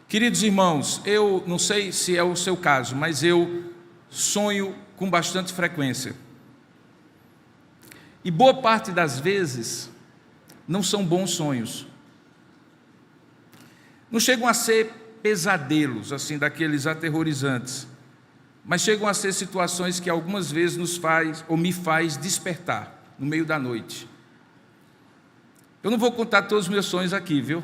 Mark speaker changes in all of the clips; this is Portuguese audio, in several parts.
Speaker 1: Queridos irmãos, eu não sei se é o seu caso, mas eu sonho com bastante frequência. E boa parte das vezes não são bons sonhos. Não chegam a ser pesadelos, assim, daqueles aterrorizantes, mas chegam a ser situações que algumas vezes nos faz ou me faz despertar no meio da noite. Eu não vou contar todos os meus sonhos aqui, viu?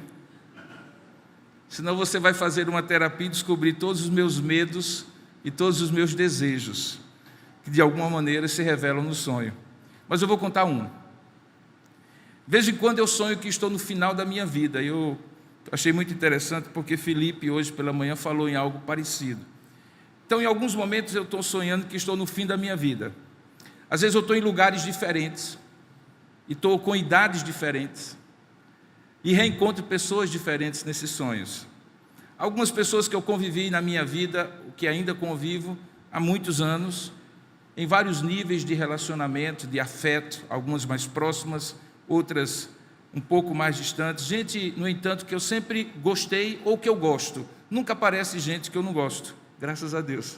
Speaker 1: Senão você vai fazer uma terapia e descobrir todos os meus medos e todos os meus desejos, que de alguma maneira se revelam no sonho. Mas eu vou contar um. De vez em quando eu sonho que estou no final da minha vida. Eu achei muito interessante porque Felipe hoje pela manhã falou em algo parecido. Então, em alguns momentos eu estou sonhando que estou no fim da minha vida. Às vezes eu estou em lugares diferentes e estou com idades diferentes. E reencontro pessoas diferentes nesses sonhos. Algumas pessoas que eu convivi na minha vida, que ainda convivo há muitos anos, em vários níveis de relacionamento, de afeto, algumas mais próximas, outras um pouco mais distantes. Gente, no entanto, que eu sempre gostei ou que eu gosto. Nunca aparece gente que eu não gosto, graças a Deus.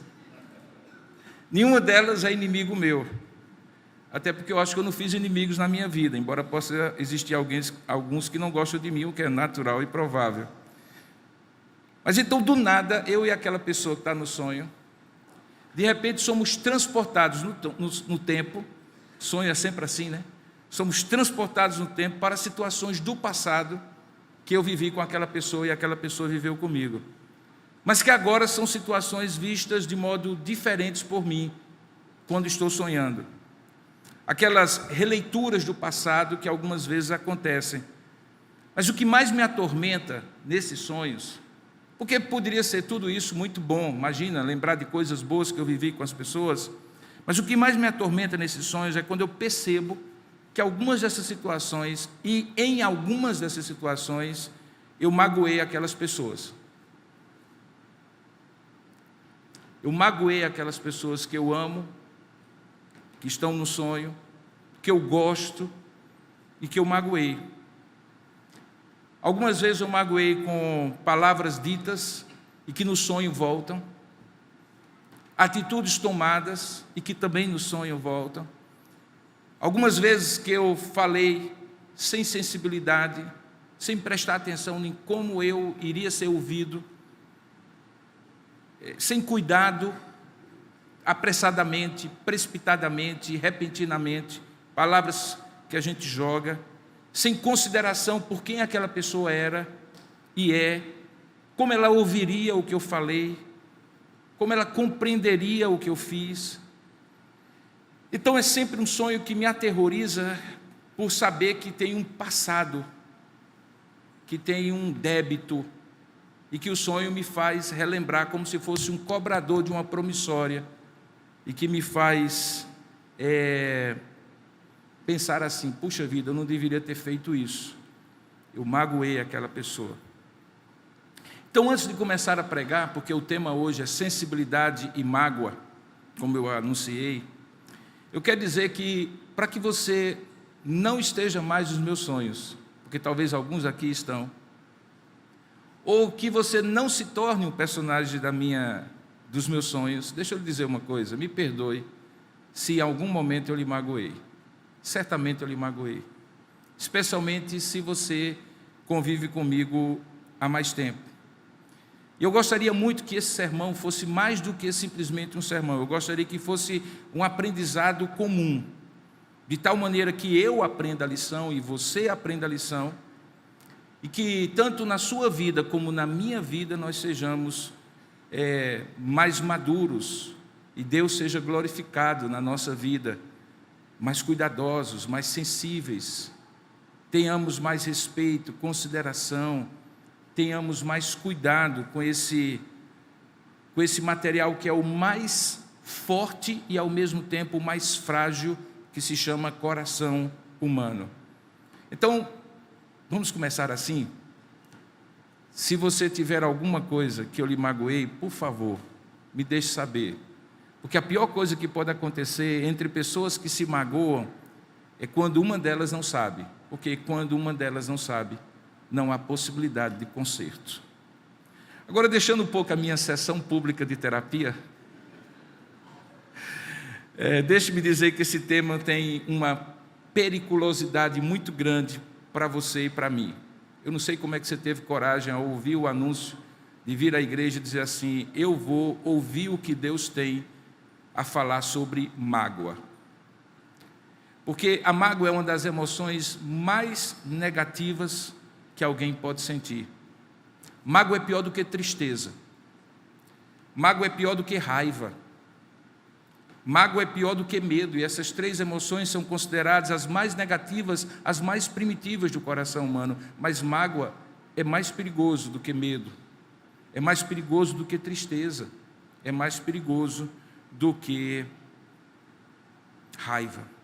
Speaker 1: Nenhuma delas é inimigo meu. Até porque eu acho que eu não fiz inimigos na minha vida, embora possa existir alguns que não gostam de mim, o que é natural e provável. Mas então, do nada, eu e aquela pessoa que está no sonho, de repente somos transportados no tempo, sonho é sempre assim, né? Somos transportados no tempo para situações do passado que eu vivi com aquela pessoa e aquela pessoa viveu comigo. Mas que agora são situações vistas de modo diferentes por mim, quando estou sonhando. Aquelas releituras do passado que algumas vezes acontecem. Mas o que mais me atormenta nesses sonhos, porque poderia ser tudo isso muito bom, imagina, lembrar de coisas boas que eu vivi com as pessoas, mas o que mais me atormenta nesses sonhos é quando eu percebo que algumas dessas situações, e em algumas dessas situações, eu magoei aquelas pessoas. Eu magoei aquelas pessoas que eu amo, que estão no sonho, que eu gosto e que eu magoei. Algumas vezes eu magoei com palavras ditas e que no sonho voltam, atitudes tomadas e que também no sonho voltam. Algumas vezes que eu falei sem sensibilidade, sem prestar atenção em como eu iria ser ouvido, sem cuidado, apressadamente, precipitadamente, repentinamente, palavras que a gente joga, sem consideração por quem aquela pessoa era e é, como ela ouviria o que eu falei, como ela compreenderia o que eu fiz. Então é sempre um sonho que me aterroriza por saber que tem um passado, que tem um débito, e que o sonho me faz relembrar como se fosse um cobrador de uma promissória, e que me faz pensar assim, puxa vida, eu não deveria ter feito isso, eu magoei aquela pessoa. Então, antes de começar a pregar, porque o tema hoje é sensibilidade e mágoa, como eu anunciei, eu quero dizer que, para que você não esteja mais nos meus sonhos, porque talvez alguns aqui estão, ou que você não se torne um personagem dos meus sonhos, deixa eu lhe dizer uma coisa, me perdoe se em algum momento eu lhe magoei. Certamente eu lhe magoei, especialmente se você convive comigo há mais tempo. E eu gostaria muito que esse sermão fosse mais do que simplesmente um sermão. Eu gostaria que fosse um aprendizado comum, de tal maneira que eu aprenda a lição e você aprenda a lição, e que tanto na sua vida como na minha vida nós sejamos mais maduros e Deus seja glorificado na nossa vida, mais cuidadosos, mais sensíveis, tenhamos mais respeito, consideração, tenhamos mais cuidado com esse material que é o mais forte e ao mesmo tempo o mais frágil, que se chama coração humano. Então, vamos começar assim? Se você tiver alguma coisa que eu lhe magoei, por favor, me deixe saber. Porque a pior coisa que pode acontecer entre pessoas que se magoam é quando uma delas não sabe. Porque quando uma delas não sabe, não há possibilidade de conserto. Agora, deixando um pouco a minha sessão pública de terapia, deixe-me dizer que esse tema tem uma periculosidade muito grande para você e para mim. Eu não sei como é que você teve coragem ao ouvir o anúncio de vir à igreja e dizer assim: eu vou ouvir o que Deus tem a falar sobre mágoa. Porque a mágoa é uma das emoções mais negativas que alguém pode sentir. Mágoa é pior do que tristeza. Mágoa é pior do que raiva. Mágoa é pior do que medo. E essas três emoções são consideradas as mais negativas, as mais primitivas do coração humano. Mas mágoa é mais perigoso do que medo. É mais perigoso do que tristeza. É mais perigoso do que raiva.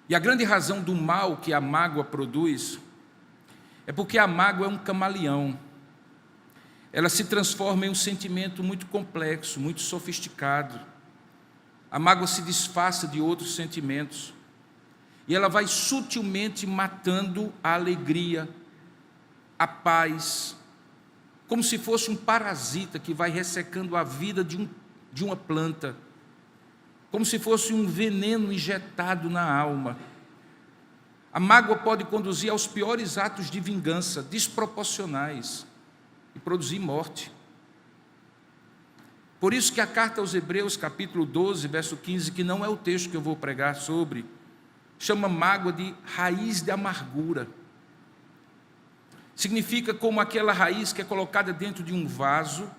Speaker 1: E a grande razão do mal que a mágoa produz é porque a mágoa é um camaleão. Ela se transforma em um sentimento muito complexo, muito sofisticado. A mágoa se disfarça de outros sentimentos. E ela vai sutilmente matando a alegria, a paz, como se fosse um parasita que vai ressecando a vida de uma planta, como se fosse um veneno injetado na alma. A mágoa pode conduzir aos piores atos de vingança, desproporcionais, e produzir morte. Por isso que a carta aos Hebreus, capítulo 12, verso 15, que não é o texto que eu vou pregar sobre, chama mágoa de raiz de amargura. Significa como aquela raiz que é colocada dentro de um vaso,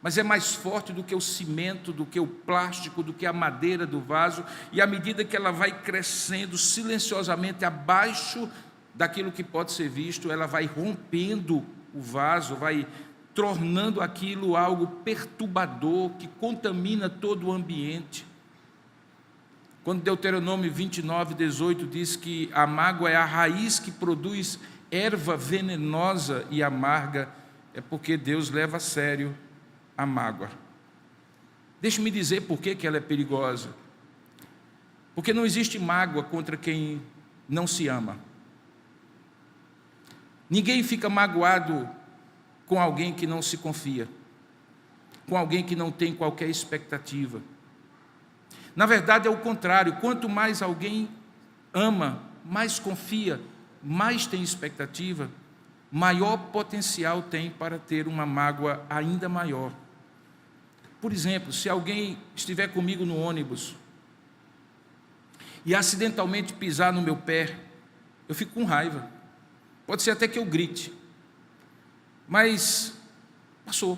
Speaker 1: mas é mais forte do que o cimento, do que o plástico, do que a madeira do vaso, e à medida que ela vai crescendo silenciosamente abaixo daquilo que pode ser visto, ela vai rompendo o vaso, vai tornando aquilo algo perturbador, que contamina todo o ambiente. Quando Deuteronômio 29, 18 diz que a mágoa é a raiz que produz erva venenosa e amarga, é porque Deus leva a sério a mágoa. Deixe-me dizer por que ela é perigosa. Porque não existe mágoa contra quem não se ama. Ninguém fica magoado com alguém que não se confia, com alguém que não tem qualquer expectativa. Na verdade é o contrário, quanto mais alguém ama, mais confia, mais tem expectativa, maior potencial tem para ter uma mágoa ainda maior. Por exemplo, se alguém estiver comigo no ônibus e acidentalmente pisar no meu pé, eu fico com raiva. Pode ser até que eu grite, mas passou.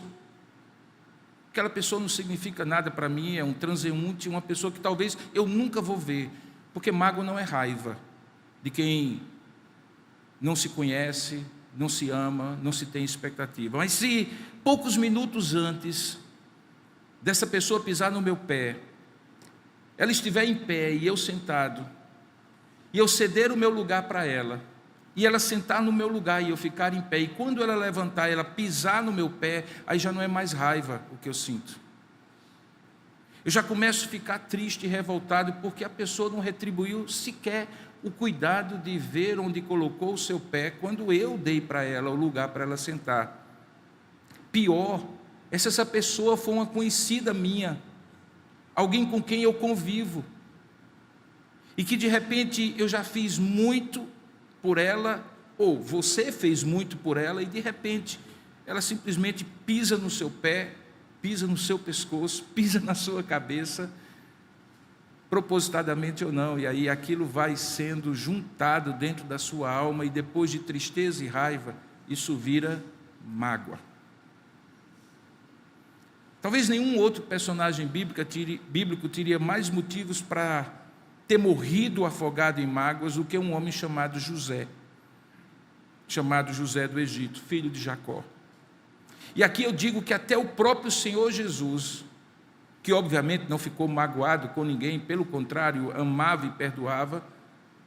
Speaker 1: Aquela pessoa não significa nada para mim, é um transeunte, uma pessoa que talvez eu nunca vou ver, porque mágoa não é raiva de quem não se conhece, não se ama, não se tem expectativa. Mas se poucos minutos antes dessa pessoa pisar no meu pé, ela estiver em pé e eu sentado, e eu ceder o meu lugar para ela, e ela sentar no meu lugar e eu ficar em pé, e quando ela levantar, ela pisar no meu pé, aí já não é mais raiva o que eu sinto. Eu já começo a ficar triste e revoltado, porque a pessoa não retribuiu sequer o cuidado de ver onde colocou o seu pé, quando eu dei para ela o lugar para ela sentar. Pior é se essa pessoa for uma conhecida minha, alguém com quem eu convivo, e que de repente eu já fiz muito por ela, ou você fez muito por ela, e de repente ela simplesmente pisa no seu pé, pisa no seu pescoço, pisa na sua cabeça, propositadamente ou não, e aí aquilo vai sendo juntado dentro da sua alma, e depois de tristeza e raiva, isso vira mágoa. Talvez nenhum outro personagem bíblico teria mais motivos para ter morrido afogado em mágoas do que um homem chamado José do Egito, filho de Jacó. E aqui eu digo que até o próprio Senhor Jesus, que obviamente não ficou magoado com ninguém, pelo contrário, amava e perdoava,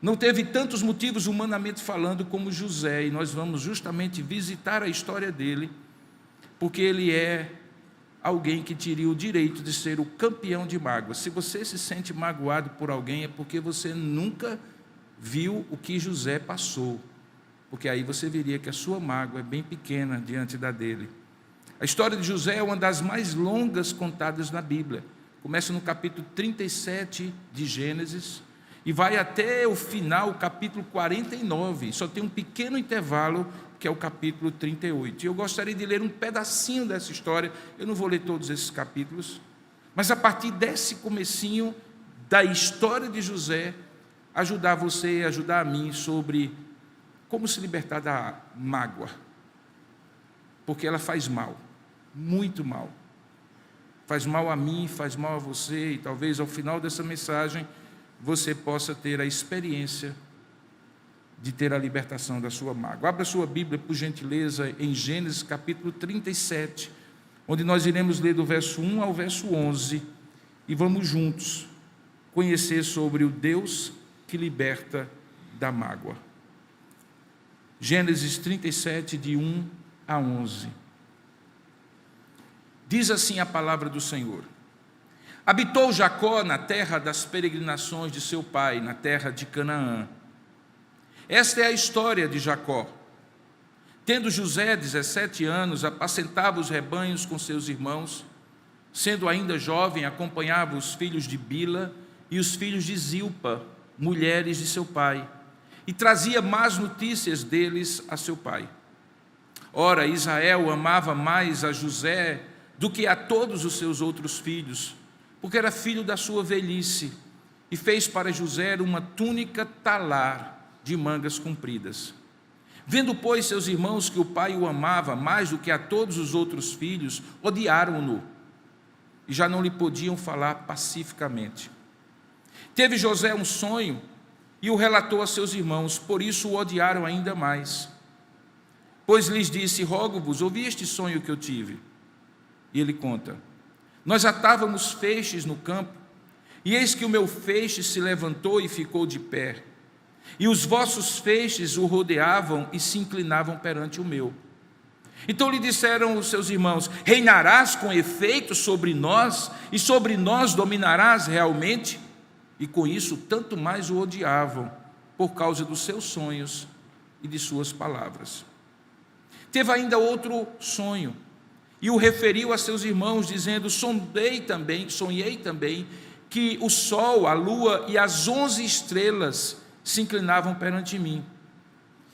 Speaker 1: não teve tantos motivos humanamente falando como José, e nós vamos justamente visitar a história dele, porque ele é alguém que teria o direito de ser o campeão de mágoas. Se você se sente magoado por alguém, é porque você nunca viu o que José passou. porque aí você veria que a sua mágoa é bem pequena diante da dele. A história de José é uma das mais longas contadas na Bíblia. Começa no capítulo 37 de Gênesis e vai até o final, o capítulo 49. Só tem um pequeno intervalo, que é o capítulo 38. E eu gostaria de ler um pedacinho dessa história. Eu não vou ler todos esses capítulos, mas a partir desse comecinho da história de José, ajudar você, ajudar a mim sobre como se libertar da mágoa, porque ela faz mal, muito mal. Faz mal a mim, faz mal a você, e talvez ao final dessa mensagem você possa ter a experiência de ter a libertação da sua mágoa. Abra sua Bíblia, por gentileza, em Gênesis capítulo 37, onde nós iremos ler do verso 1 ao verso 11, e vamos juntos conhecer sobre o Deus que liberta da mágoa. Gênesis 37, de 1 a 11. Diz assim a palavra do Senhor: Habitou Jacó na terra das peregrinações de seu pai, na terra de Canaã. Esta é a história de Jacó. Tendo José 17 anos, apacentava os rebanhos com seus irmãos. Sendo ainda jovem, acompanhava os filhos de Bila e os filhos de Zilpa, mulheres de seu pai, e trazia más notícias deles a seu pai. Ora, Israel amava mais a José do que a todos os seus outros filhos, porque era filho da sua velhice, e fez para José uma túnica talar de mangas compridas. Vendo, pois, seus irmãos que o pai o amava mais do que a todos os outros filhos, odiaram-no, e já não lhe podiam falar pacificamente. Teve José um sonho, e o relatou a seus irmãos, por isso o odiaram ainda mais. Pois lhes disse: rogo-vos, ouvi este sonho que eu tive. E ele conta: nós atávamos feixes no campo, e eis que o meu feixe se levantou e ficou de pé, e os vossos feixes o rodeavam e se inclinavam perante o meu. Então lhe disseram os seus irmãos: reinarás com efeito sobre nós, e sobre nós dominarás realmente? E com isso tanto mais o odiavam, por causa dos seus sonhos e de suas palavras. Teve ainda outro sonho, e o referiu a seus irmãos, dizendo: sonhei também, que o sol, a lua e as 11 estrelas se inclinavam perante mim.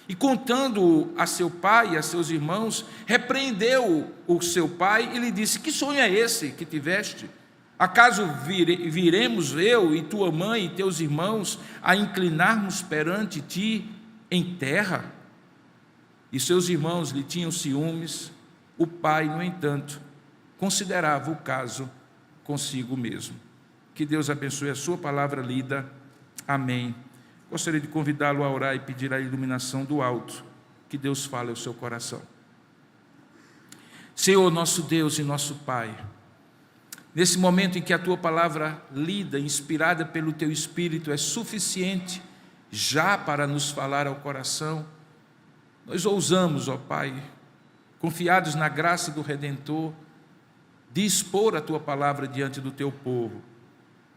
Speaker 1: E contando a seu pai e a seus irmãos, repreendeu o seu pai e lhe disse: que sonho é esse que tiveste? Acaso viremos eu e tua mãe e teus irmãos a inclinarmos perante ti em terra? E seus irmãos lhe tinham ciúmes. O pai, no entanto, considerava o caso consigo mesmo. Que Deus abençoe a sua palavra lida. Amém. Gostaria de convidá-lo a orar e pedir a iluminação do alto. Que Deus fale ao seu coração. Senhor, nosso Deus e nosso Pai, nesse momento em que a tua palavra lida, inspirada pelo teu Espírito, é suficiente já para nos falar ao coração, nós ousamos, ó Pai, confiados na graça do Redentor, de expor a tua palavra diante do teu povo,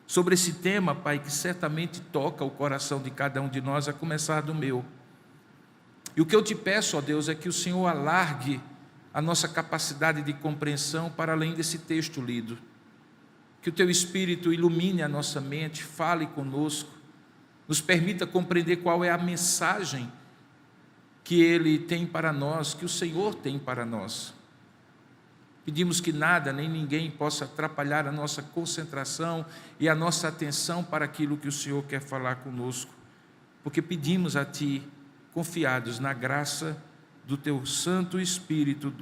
Speaker 1: sobre esse tema, Pai, que certamente toca o coração de cada um de nós, a começar do meu. E o que eu te peço, ó Deus, é que o Senhor alargue a nossa capacidade de compreensão para além desse texto lido. Que o teu Espírito ilumine a nossa mente, fale conosco, nos permita compreender qual é a mensagem que Ele tem para nós, que o Senhor tem para nós. Pedimos que nada, nem ninguém possa atrapalhar a nossa concentração e a nossa atenção para aquilo que o Senhor quer falar conosco, porque pedimos a Ti, confiados na graça do Teu Santo Espírito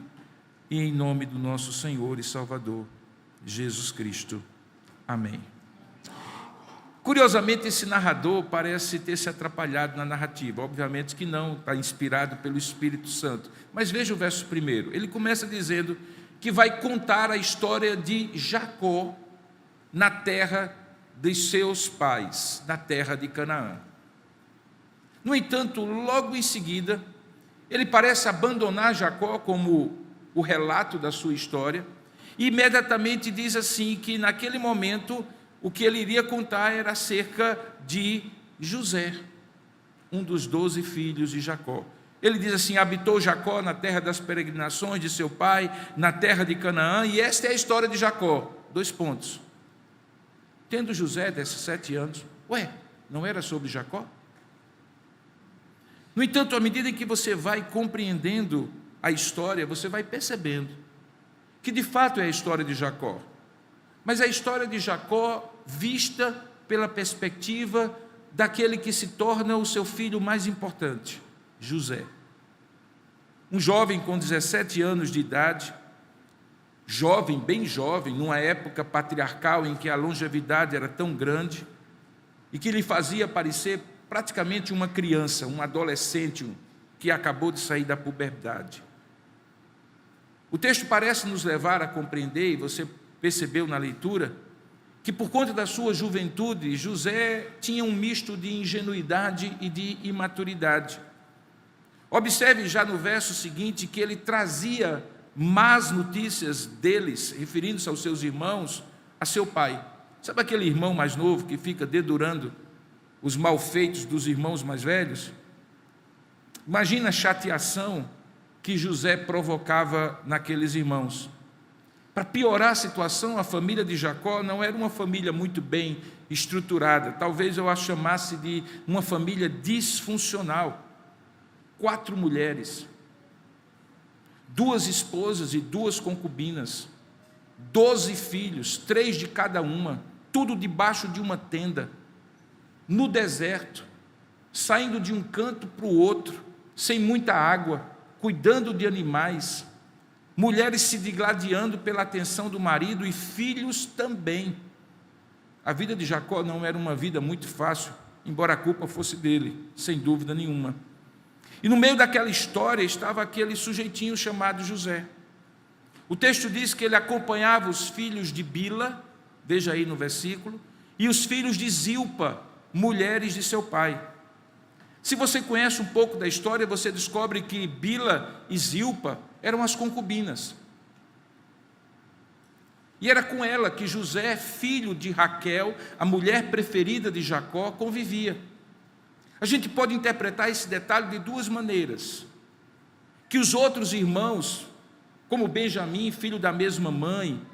Speaker 1: e em nome do nosso Senhor e Salvador, Jesus Cristo. Amém. Curiosamente, esse narrador parece ter se atrapalhado na narrativa. Obviamente que não, está inspirado pelo Espírito Santo. Mas veja o verso 1. Ele começa dizendo que vai contar a história de Jacó na terra de seus pais, na terra de Canaã. No entanto, logo em seguida, ele parece abandonar Jacó como o relato da sua história, e imediatamente diz assim que naquele momento o que ele iria contar era acerca de José, um dos 12 filhos de Jacó. Ele diz assim: habitou Jacó na terra das peregrinações de seu pai, na terra de Canaã, e esta é a história de Jacó. 2 pontos. Tendo José 17 anos, não era sobre Jacó? No entanto, à medida em que você vai compreendendo a história, você vai percebendo que de fato é a história de Jacó. Mas a história de Jacó vista pela perspectiva daquele que se torna o seu filho mais importante, José. Um jovem com 17 anos de idade, jovem, bem jovem, numa época patriarcal em que a longevidade era tão grande e que lhe fazia parecer praticamente uma criança, um adolescente que acabou de sair da puberdade. O texto parece nos levar a compreender, e você percebeu na leitura, que por conta da sua juventude, José tinha um misto de ingenuidade e de imaturidade. Observe já no verso seguinte que ele trazia más notícias deles, referindo-se aos seus irmãos, a seu pai. Sabe aquele irmão mais novo que fica dedurando os malfeitos dos irmãos mais velhos? Imagina a chateação que José provocava naqueles irmãos. Para piorar a situação, a família de Jacó não era uma família muito bem estruturada. Talvez eu a chamasse de uma família disfuncional. 4 mulheres, 2 esposas e 2 concubinas, 12 filhos, 3 de cada uma, tudo debaixo de uma tenda, no deserto, saindo de um canto para o outro, sem muita água, cuidando de animais, mulheres se digladiando pela atenção do marido e filhos também. A vida de Jacó não era uma vida muito fácil, embora a culpa fosse dele, sem dúvida nenhuma. E no meio daquela história estava aquele sujeitinho chamado José. O texto diz que ele acompanhava os filhos de Bila, veja aí no versículo, e os filhos de Zilpa, mulheres de seu pai. Se você conhece um pouco da história, você descobre que Bila e Zilpa eram as concubinas. E era com ela que José, filho de Raquel, a mulher preferida de Jacó, convivia. A gente pode interpretar esse detalhe de 2 maneiras. Que os outros irmãos, como Benjamim, filho da mesma mãe,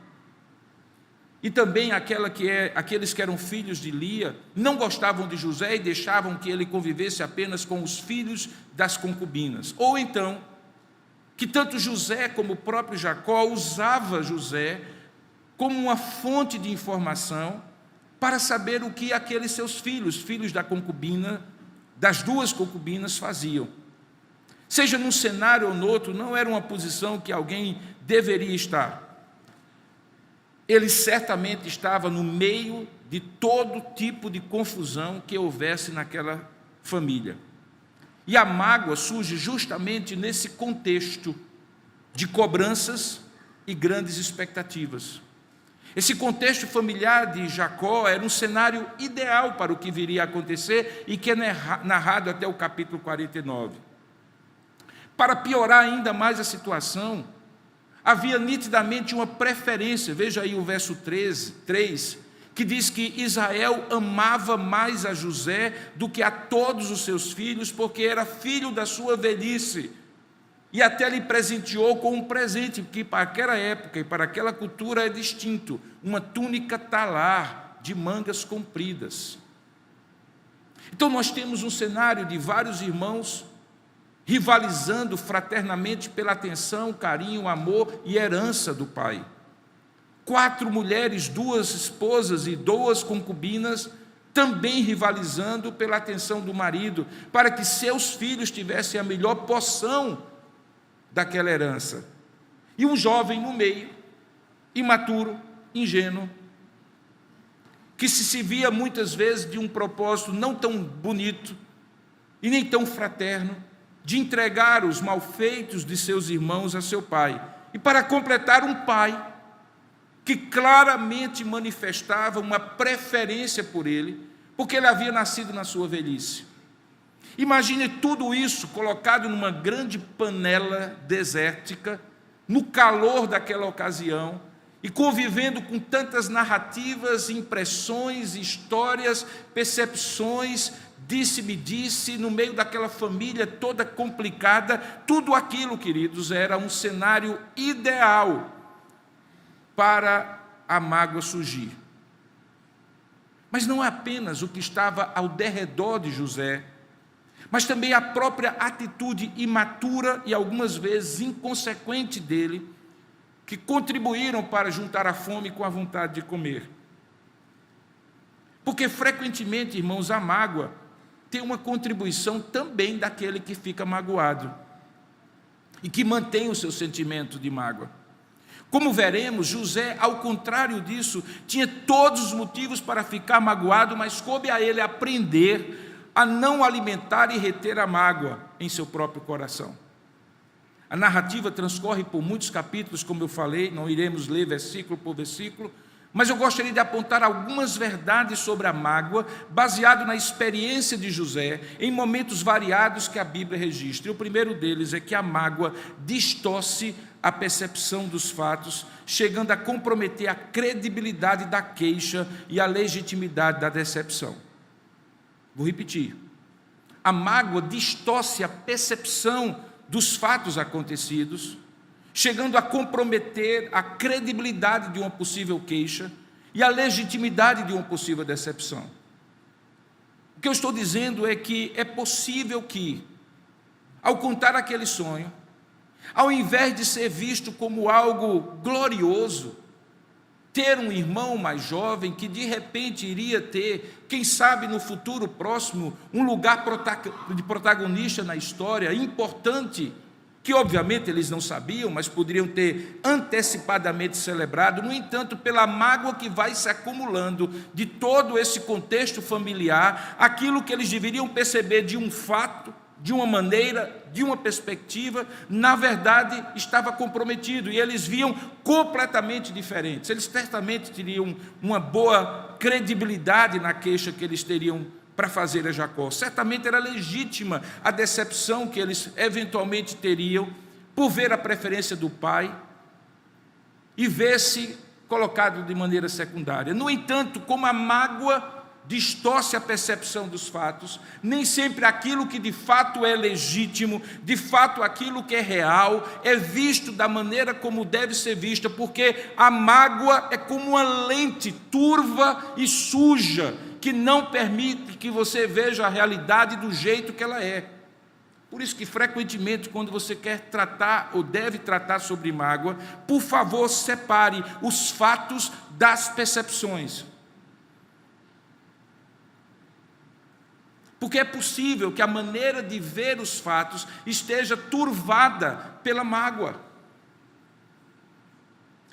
Speaker 1: e também aqueles que eram filhos de Lia, não gostavam de José e deixavam que ele convivesse apenas com os filhos das concubinas. Ou então, que tanto José como o próprio Jacó usava José como uma fonte de informação para saber o que aqueles seus filhos, filhos da concubina, das 2 concubinas, faziam. Seja num cenário ou no outro, não era uma posição que alguém deveria estar. Ele certamente estava no meio de todo tipo de confusão que houvesse naquela família. E a mágoa surge justamente nesse contexto de cobranças e grandes expectativas. Esse contexto familiar de Jacó era um cenário ideal para o que viria a acontecer e que é narrado até o capítulo 49. Para piorar ainda mais a situação, havia nitidamente uma preferência. Veja aí o verso 3, que diz que Israel amava mais a José do que a todos os seus filhos, porque era filho da sua velhice, e até lhe presenteou com um presente, que para aquela época e para aquela cultura é distinto, uma túnica talar, de mangas compridas. Então nós temos um cenário de vários irmãos rivalizando fraternamente pela atenção, carinho, amor e herança do pai. 4 mulheres, 2 esposas e 2 concubinas, também rivalizando pela atenção do marido, para que seus filhos tivessem a melhor porção daquela herança. E um jovem no meio, imaturo, ingênuo, que se via muitas vezes de um propósito não tão bonito e nem tão fraterno, de entregar os malfeitos de seus irmãos a seu pai. E para completar, um pai que claramente manifestava uma preferência por ele, porque ele havia nascido na sua velhice. Imagine tudo isso colocado numa grande panela desértica, no calor daquela ocasião, e convivendo com tantas narrativas, impressões, histórias, percepções disse-me-disse, no meio daquela família toda complicada. Tudo aquilo, queridos, era um cenário ideal para a mágoa surgir. Mas não apenas o que estava ao derredor de José, mas também a própria atitude imatura e algumas vezes inconsequente dele, que contribuíram para juntar a fome com a vontade de comer. Porque frequentemente, irmãos, a mágoa tem uma contribuição também daquele que fica magoado e que mantém o seu sentimento de mágoa. Como veremos, José, ao contrário disso, tinha todos os motivos para ficar magoado, mas coube a ele aprender a não alimentar e reter a mágoa em seu próprio coração. A narrativa transcorre por muitos capítulos, como eu falei, não iremos ler versículo por versículo, mas eu gostaria de apontar algumas verdades sobre a mágoa, baseado na experiência de José, em momentos variados que a Bíblia registra. E o primeiro deles é que a mágoa distorce a percepção dos fatos, chegando a comprometer a credibilidade da queixa e a legitimidade da decepção. Vou repetir. A mágoa distorce a percepção dos fatos acontecidos, chegando a comprometer a credibilidade de uma possível queixa e a legitimidade de uma possível decepção. O que eu estou dizendo é que é possível que, ao contar aquele sonho, ao invés de ser visto como algo glorioso, ter um irmão mais jovem que de repente iria ter, quem sabe no futuro próximo, um lugar de protagonista na história, importante, que obviamente eles não sabiam, mas poderiam ter antecipadamente celebrado. No entanto, pela mágoa que vai se acumulando de todo esse contexto familiar, aquilo que eles deveriam perceber de um fato, de uma maneira, de uma perspectiva, na verdade estava comprometido, e eles viam completamente diferentes. Eles certamente teriam uma boa credibilidade na queixa que eles teriam para fazer a Jacó. Certamente era legítima a decepção que eles eventualmente teriam por ver a preferência do pai e ver-se colocado de maneira secundária. No entanto, como a mágoa distorce a percepção dos fatos, nem sempre aquilo que de fato é legítimo, de fato aquilo que é real, é visto da maneira como deve ser vista, porque a mágoa é como uma lente turva e suja, que não permite que você veja a realidade do jeito que ela é. Por isso que frequentemente, quando você quer tratar ou deve tratar sobre mágoa, por favor, separe os fatos das percepções. Porque é possível que a maneira de ver os fatos esteja turvada pela mágoa.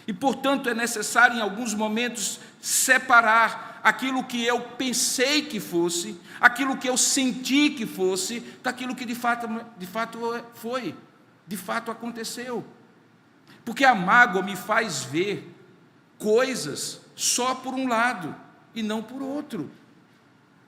Speaker 1: E, portanto, é necessário, em alguns momentos, separar aquilo que eu pensei que fosse, aquilo que eu senti que fosse, daquilo que de fato foi, de fato aconteceu. Porque a mágoa me faz ver coisas só por um lado e não por outro.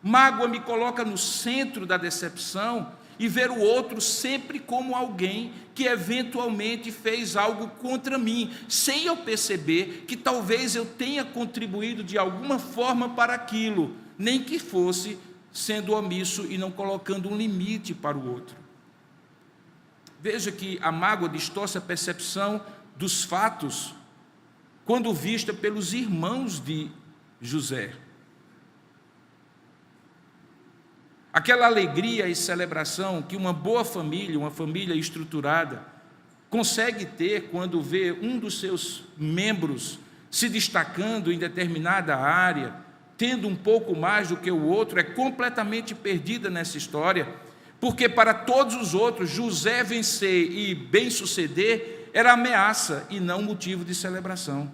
Speaker 1: Mágoa me coloca no centro da decepção e ver o outro sempre como alguém que eventualmente fez algo contra mim, sem eu perceber que talvez eu tenha contribuído de alguma forma para aquilo, nem que fosse sendo omisso e não colocando um limite para o outro. Veja que a mágoa distorce a percepção dos fatos quando vista pelos irmãos de José. Aquela alegria e celebração que uma boa família, uma família estruturada, consegue ter quando vê um dos seus membros se destacando em determinada área, tendo um pouco mais do que o outro, é completamente perdida nessa história, porque para todos os outros, José vencer e bem-suceder era ameaça e não motivo de celebração.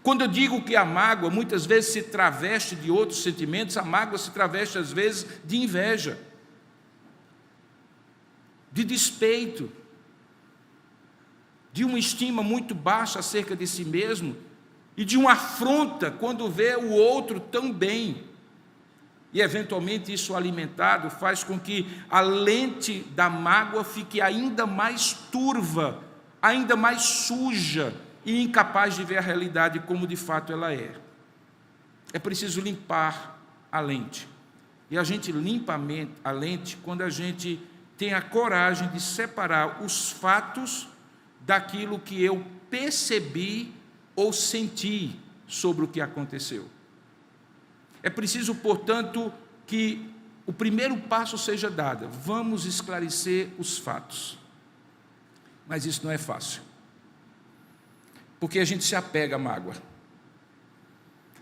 Speaker 1: Quando eu digo que a mágoa muitas vezes se traveste de outros sentimentos, a mágoa se traveste às vezes de inveja, de despeito, de uma estima muito baixa acerca de si mesmo e de uma afronta quando vê o outro tão bem. E eventualmente isso alimentado faz com que a lente da mágoa fique ainda mais turva, ainda mais suja, e incapaz de ver a realidade como de fato ela é. É preciso limpar a lente. E a gente limpa a lente quando a gente tem a coragem de separar os fatos daquilo que eu percebi ou senti sobre o que aconteceu. É preciso, portanto, que o primeiro passo seja dado. Vamos esclarecer os fatos. Mas isso não é fácil, porque a gente se apega à mágoa.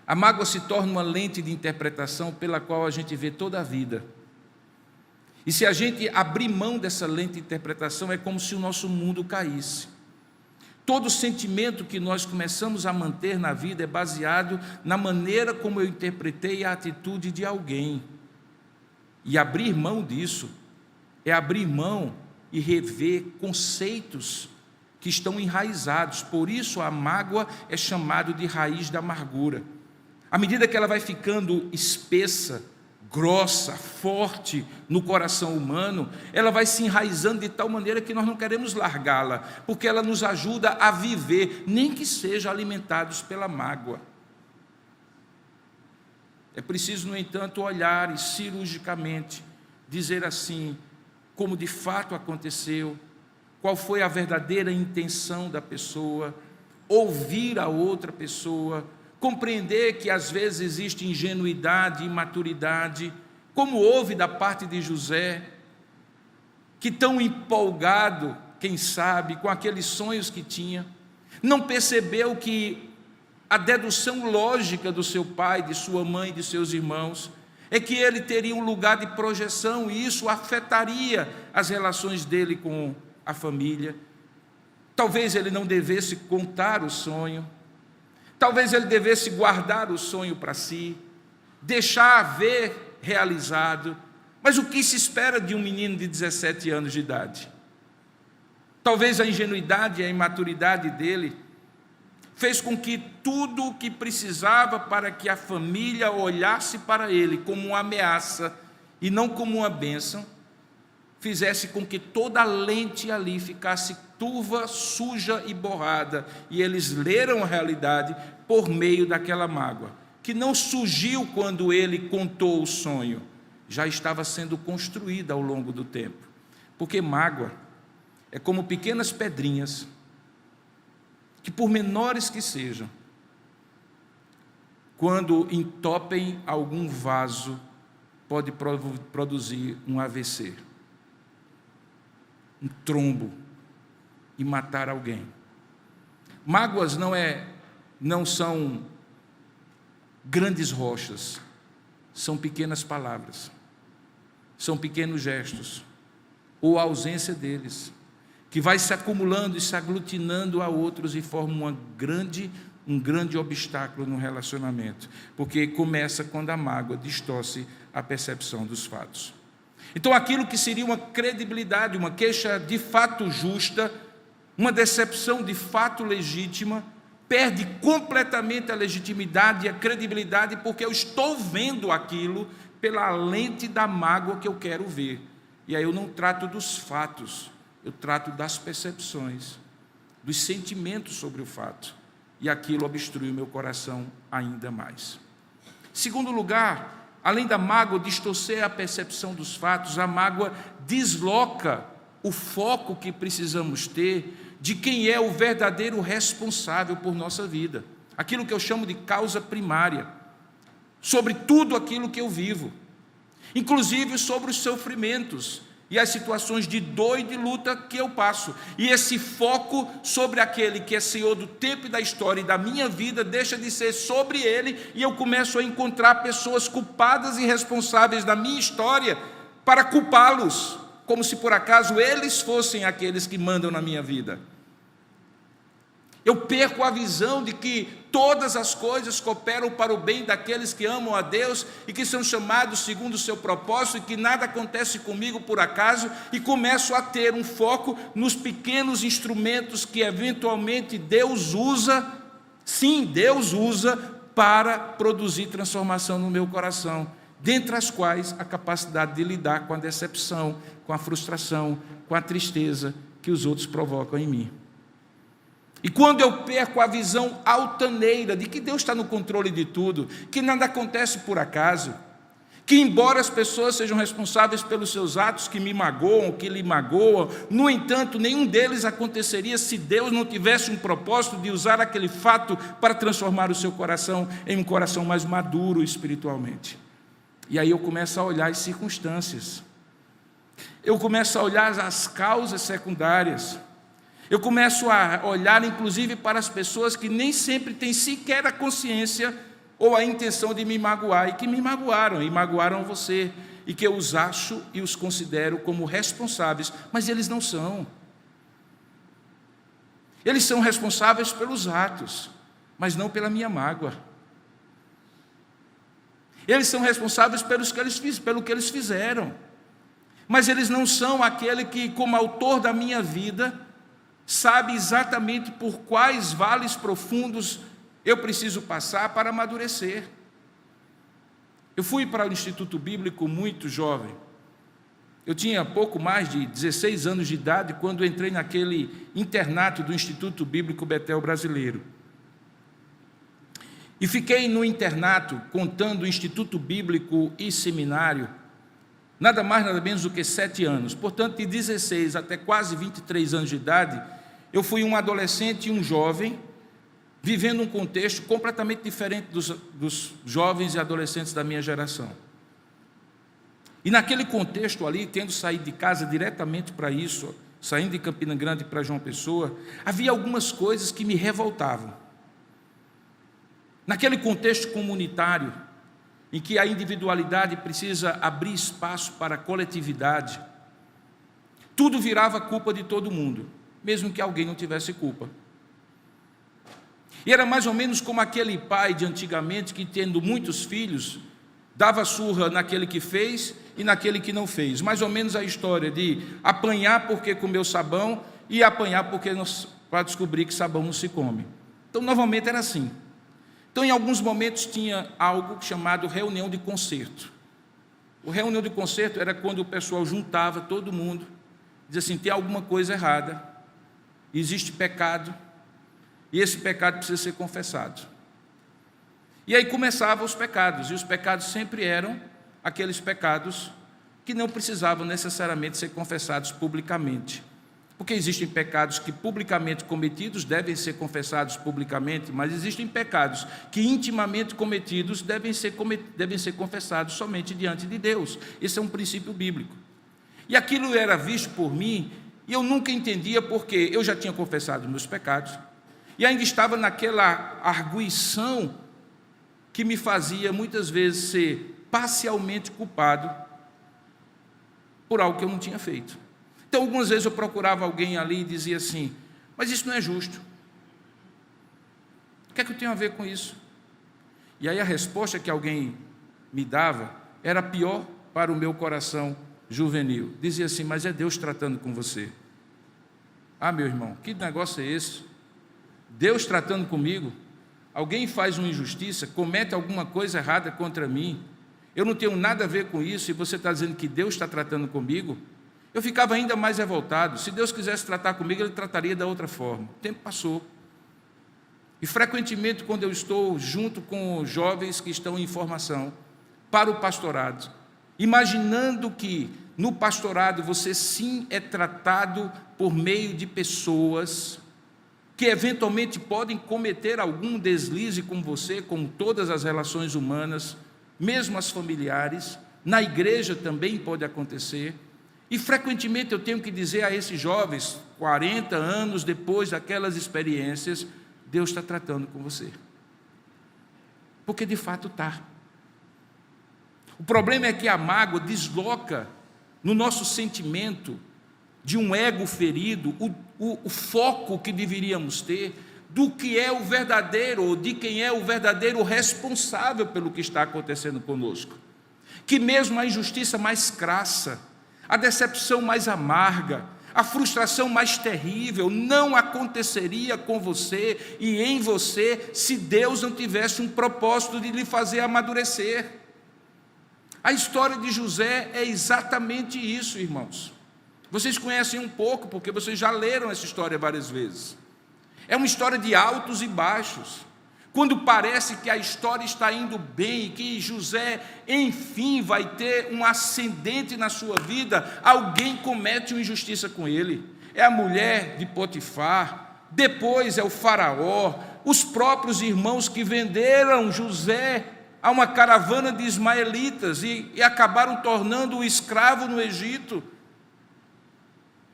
Speaker 1: A mágoa se torna uma lente de interpretação pela qual a gente vê toda a vida. E se a gente abrir mão dessa lente de interpretação, é como se o nosso mundo caísse. Todo sentimento que nós começamos a manter na vida é baseado na maneira como eu interpretei a atitude de alguém. E abrir mão disso é abrir mão e rever conceitos que estão enraizados. Por isso a mágoa é chamada de raiz da amargura. À medida que ela vai ficando espessa, grossa, forte no coração humano, ela vai se enraizando de tal maneira que nós não queremos largá-la, porque ela nos ajuda a viver, nem que seja alimentados pela mágoa. É preciso, no entanto, olhar e cirurgicamente dizer assim, como de fato aconteceu, qual foi a verdadeira intenção da pessoa, ouvir a outra pessoa, compreender que às vezes existe ingenuidade e imaturidade, como houve da parte de José, que tão empolgado, quem sabe, com aqueles sonhos que tinha, não percebeu que a dedução lógica do seu pai, de sua mãe e de seus irmãos, é que ele teria um lugar de projeção e isso afetaria as relações dele com a família. Talvez ele não devesse contar o sonho, talvez ele devesse guardar o sonho para si, deixar ver realizado. Mas o que se espera de um menino de 17 anos de idade? Talvez a ingenuidade e a imaturidade dele fez com que tudo o que precisava para que a família olhasse para ele como uma ameaça e não como uma bênção, fizesse com que toda a lente ali ficasse turva, suja e borrada, e eles leram a realidade por meio daquela mágoa, que não surgiu quando ele contou o sonho, já estava sendo construída ao longo do tempo, porque mágoa é como pequenas pedrinhas, que por menores que sejam, quando entopem algum vaso, pode produzir um AVC, um trombo, e matar alguém. Mágoas não são grandes rochas, são pequenas palavras, são pequenos gestos, ou a ausência deles, que vai se acumulando e se aglutinando a outros e forma um grande obstáculo no relacionamento, porque começa quando a mágoa distorce a percepção dos fatos. Então aquilo que seria uma credibilidade, uma queixa de fato justa, uma decepção de fato legítima, perde completamente a legitimidade e a credibilidade, porque eu estou vendo aquilo pela lente da mágoa que eu quero ver. E aí eu não trato dos fatos, eu trato das percepções, dos sentimentos sobre o fato, e aquilo obstrui o meu coração ainda mais. Segundo lugar, além da mágoa distorcer a percepção dos fatos, a mágoa desloca o foco que precisamos ter de quem é o verdadeiro responsável por nossa vida, aquilo que eu chamo de causa primária, sobre tudo aquilo que eu vivo, inclusive sobre os sofrimentos e as situações de dor e de luta que eu passo. E esse foco sobre aquele que é Senhor do tempo e da história e da minha vida deixa de ser sobre ele, e eu começo a encontrar pessoas culpadas e responsáveis da minha história para culpá-los, como se por acaso eles fossem aqueles que mandam na minha vida. Eu perco a visão de que todas as coisas cooperam para o bem daqueles que amam a Deus e que são chamados segundo o seu propósito, e que nada acontece comigo por acaso, e começo a ter um foco nos pequenos instrumentos que eventualmente Deus usa, sim, Deus usa para produzir transformação no meu coração, dentre as quais a capacidade de lidar com a decepção, com a frustração, com a tristeza que os outros provocam em mim. E quando eu perco a visão altaneira de que Deus está no controle de tudo, que nada acontece por acaso, Que embora as pessoas sejam responsáveis pelos seus atos que me magoam, que lhe magoam, no entanto, nenhum deles aconteceria se Deus não tivesse um propósito de usar aquele fato para transformar o seu coração em um coração mais maduro espiritualmente. E aí eu começo a olhar as circunstâncias. Eu começo a olhar as causas secundárias. Eu começo a olhar, inclusive, para as pessoas que nem sempre têm sequer a consciência ou a intenção de me magoar, e que me magoaram, e magoaram você, e que eu os acho e os considero como responsáveis, mas eles não são. Eles são responsáveis pelos atos, mas não pela minha mágoa. Eles são responsáveis pelo que eles fizeram, mas eles não são aquele que, como autor da minha vida, sabe exatamente por quais vales profundos eu preciso passar para amadurecer. Eu fui para o Instituto Bíblico muito jovem. Eu tinha pouco mais de 16 anos de idade quando entrei naquele internato do Instituto Bíblico Betel Brasileiro. E fiquei no internato, contando Instituto Bíblico e seminário, nada mais, nada menos do que 7 anos. Portanto, de 16 até quase 23 anos de idade, eu fui um adolescente e um jovem, vivendo um contexto completamente diferente dos jovens e adolescentes da minha geração. E naquele contexto ali, tendo saído de casa diretamente para isso, saindo de Campina Grande para João Pessoa, havia algumas coisas que me revoltavam. Naquele contexto comunitário, em que a individualidade precisa abrir espaço para a coletividade, tudo virava culpa de todo mundo, mesmo que alguém não tivesse culpa. E era mais ou menos como aquele pai de antigamente que, tendo muitos filhos, dava surra naquele que fez e naquele que não fez. Mais ou menos a história de apanhar porque comeu sabão e apanhar para descobrir que sabão não se come. Então, novamente, era assim. Então, em alguns momentos, tinha algo chamado reunião de concerto. O reunião de concerto era quando o pessoal juntava todo mundo, dizia assim, tem alguma coisa errada, existe pecado, e esse pecado precisa ser confessado. E aí começavam os pecados, e os pecados sempre eram aqueles pecados que não precisavam necessariamente ser confessados publicamente. Porque existem pecados que publicamente cometidos devem ser confessados publicamente, mas existem pecados que intimamente cometidos devem ser confessados somente diante de Deus. Esse é um princípio bíblico. E aquilo era visto por mim, e eu nunca entendia porque eu já tinha confessado meus pecados, e ainda estava naquela arguição que me fazia muitas vezes ser parcialmente culpado por algo que eu não tinha feito. Então, algumas vezes eu procurava alguém ali e dizia assim, mas isso não é justo. O que é que eu tenho a ver com isso? E aí a resposta que alguém me dava era pior para o meu coração juvenil. Dizia assim, mas é Deus tratando com você. Ah, meu irmão, que negócio é esse? Deus tratando comigo? Alguém faz uma injustiça, comete alguma coisa errada contra mim, eu não tenho nada a ver com isso, e você está dizendo que Deus está tratando comigo? Eu ficava ainda mais revoltado. Se Deus quisesse tratar comigo, Ele trataria da outra forma. O tempo passou. E frequentemente, quando eu estou junto com jovens que estão em formação para o pastorado, imaginando que no pastorado você sim é tratado por meio de pessoas que eventualmente podem cometer algum deslize com você, como todas as relações humanas, mesmo as familiares, na igreja também pode acontecer. E frequentemente eu tenho que dizer a esses jovens, 40 anos depois daquelas experiências, Deus está tratando com você. Porque de fato está. O problema é que a mágoa desloca no nosso sentimento de um ego ferido o foco que deveríamos ter do que é o verdadeiro, ou de quem é o verdadeiro responsável pelo que está acontecendo conosco. Que mesmo a injustiça mais crassa, a decepção mais amarga, a frustração mais terrível não aconteceria com você e em você se Deus não tivesse um propósito de lhe fazer amadurecer. A história de José é exatamente isso, irmãos. Vocês conhecem um pouco, porque vocês já leram essa história várias vezes. É uma história de altos e baixos, quando parece que a história está indo bem, que José, enfim, vai ter um ascendente na sua vida, alguém comete uma injustiça com ele. É a mulher de Potifar, depois é o faraó, os próprios irmãos que venderam José a uma caravana de ismaelitas e acabaram tornando-o escravo no Egito.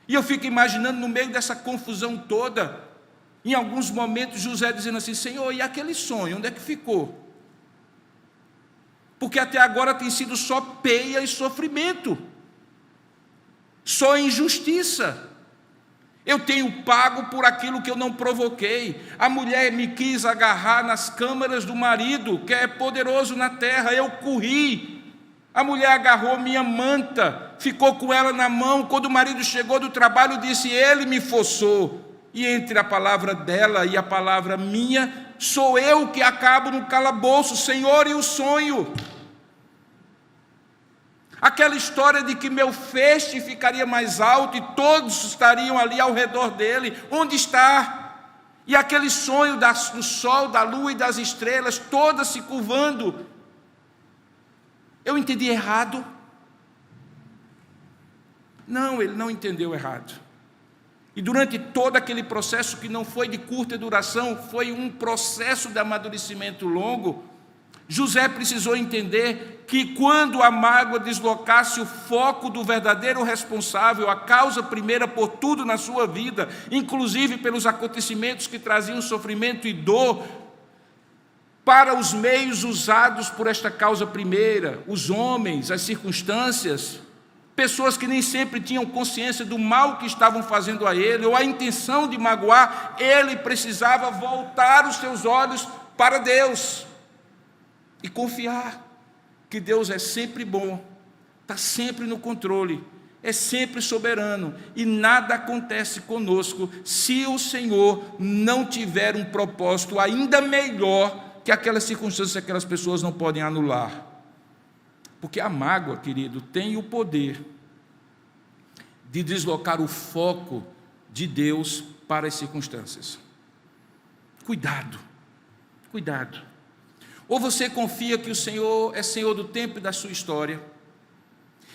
Speaker 1: E eu fico imaginando, no meio dessa confusão toda, em alguns momentos José dizendo assim: Senhor, e aquele sonho, onde é que ficou? Porque até agora tem sido só peia e sofrimento, só injustiça. Eu tenho pago por aquilo que eu não provoquei. A mulher me quis agarrar nas câmaras do marido, que é poderoso na terra, eu corri. A mulher agarrou minha manta, ficou com ela na mão. Quando o marido chegou do trabalho, disse: ele me forçou. E entre a palavra dela e a palavra minha, sou eu que acabo no calabouço, Senhor, e o sonho. Aquela história de que meu feixe ficaria mais alto e todos estariam ali ao redor dele, onde está? E aquele sonho do sol, da lua e das estrelas, todas se curvando. Eu entendi errado? Não, ele não entendeu errado. E durante todo aquele processo, que não foi de curta duração, foi um processo de amadurecimento longo, José precisou entender que quando a mágoa deslocasse o foco do verdadeiro responsável, a causa primeira por tudo na sua vida, inclusive pelos acontecimentos que traziam sofrimento e dor, para os meios usados por esta causa primeira, os homens, as circunstâncias, pessoas que nem sempre tinham consciência do mal que estavam fazendo a ele, ou a intenção de magoar, ele precisava voltar os seus olhos para Deus e confiar que Deus é sempre bom, está sempre no controle, é sempre soberano, e nada acontece conosco se o Senhor não tiver um propósito ainda melhor que aquelas circunstâncias, aquelas pessoas não podem anular. Porque a mágoa, querido, tem o poder de deslocar o foco de Deus para as circunstâncias. Cuidado, cuidado. Ou você confia que o Senhor é Senhor do tempo e da sua história,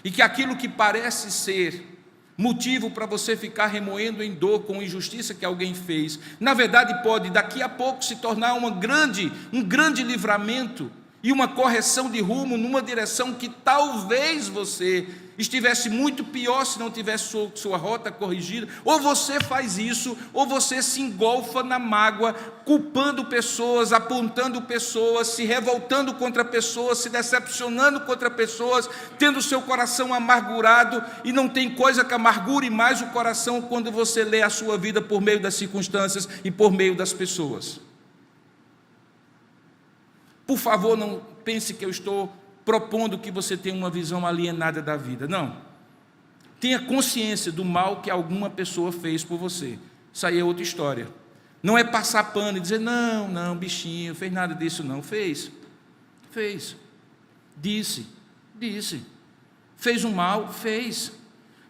Speaker 1: e que aquilo que parece ser motivo para você ficar remoendo em dor com injustiça que alguém fez, na verdade pode daqui a pouco se tornar um grande livramento e uma correção de rumo numa direção que talvez você estivesse muito pior se não tivesse sua rota corrigida. Ou você faz isso, ou você se engolfa na mágoa, culpando pessoas, apontando pessoas, se revoltando contra pessoas, se decepcionando contra pessoas, tendo seu coração amargurado, e não tem coisa que amargure mais o coração quando você lê a sua vida por meio das circunstâncias e por meio das pessoas. Por favor, não pense que eu estou propondo que você tenha uma visão alienada da vida. Não. Tenha consciência do mal que alguma pessoa fez por você. Isso aí é outra história. Não é passar pano e dizer: não, bichinho, fez nada disso não. Fez. Disse. Fez um mal? Fez.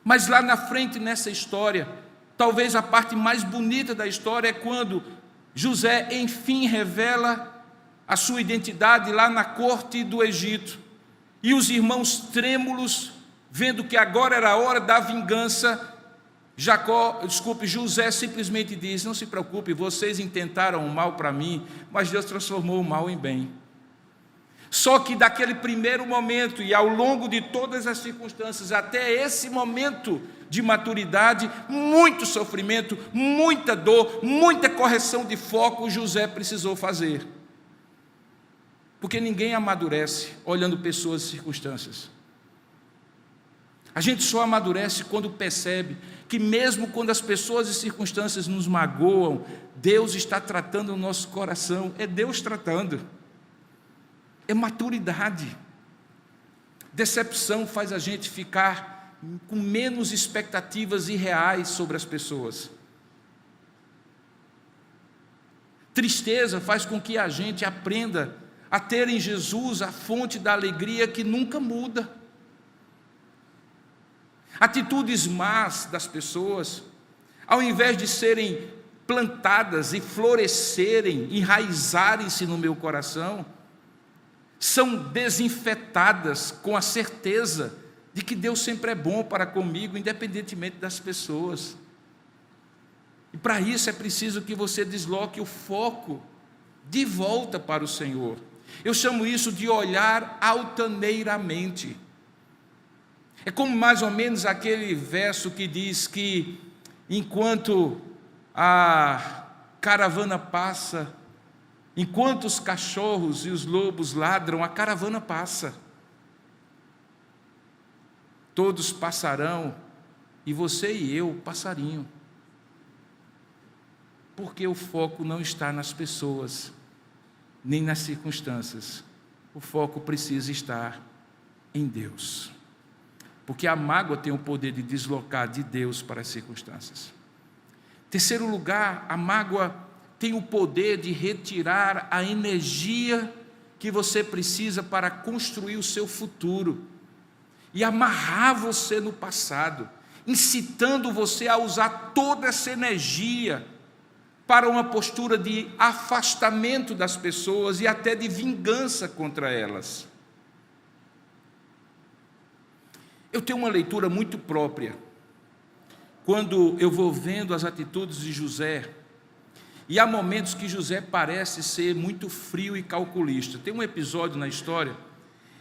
Speaker 1: Mas lá na frente, nessa história, talvez a parte mais bonita da história é quando José, enfim, revela a sua identidade lá na corte do Egito, e os trêmulos, vendo que agora era a hora da vingança, José simplesmente diz: não se preocupe, vocês intentaram o mal para mim, mas Deus transformou o mal em bem. Só que daquele primeiro momento e ao longo de todas as circunstâncias, até esse momento de maturidade, muito sofrimento, muita dor, muita correção de foco José precisou fazer. Porque ninguém amadurece olhando pessoas e circunstâncias. A gente só amadurece quando percebe que mesmo quando as pessoas e circunstâncias nos magoam, Deus está tratando o nosso coração. É Deus tratando. É maturidade. Decepção faz a gente ficar com menos expectativas irreais sobre as pessoas. Tristeza faz com que a gente aprenda a ter em Jesus a fonte da alegria que nunca muda. Atitudes más das pessoas, ao invés de serem plantadas e florescerem, enraizarem-se no meu coração, são desinfetadas com a certeza de que Deus sempre é bom para comigo, independentemente das pessoas. E para isso é preciso que você desloque o foco de volta para o Senhor. Eu chamo isso de olhar altaneiramente. É como mais ou menos aquele verso que diz que enquanto a caravana passa, enquanto os cachorros e os lobos ladram, a caravana passa. Todos passarão, e você e eu, passarinho. Porque o foco não está nas pessoas, nem nas circunstâncias. O foco precisa estar em Deus. Porque a mágoa tem o poder de deslocar de Deus para as circunstâncias. Terceiro lugar, a mágoa tem o poder de retirar a energia que você precisa para construir o seu futuro e amarrar você no passado, incitando você a usar toda essa energia para uma postura de afastamento das pessoas e até de vingança contra elas. Eu tenho uma leitura muito própria quando eu vou vendo as atitudes de José, e há momentos que José parece ser muito frio e calculista. Tem um episódio na história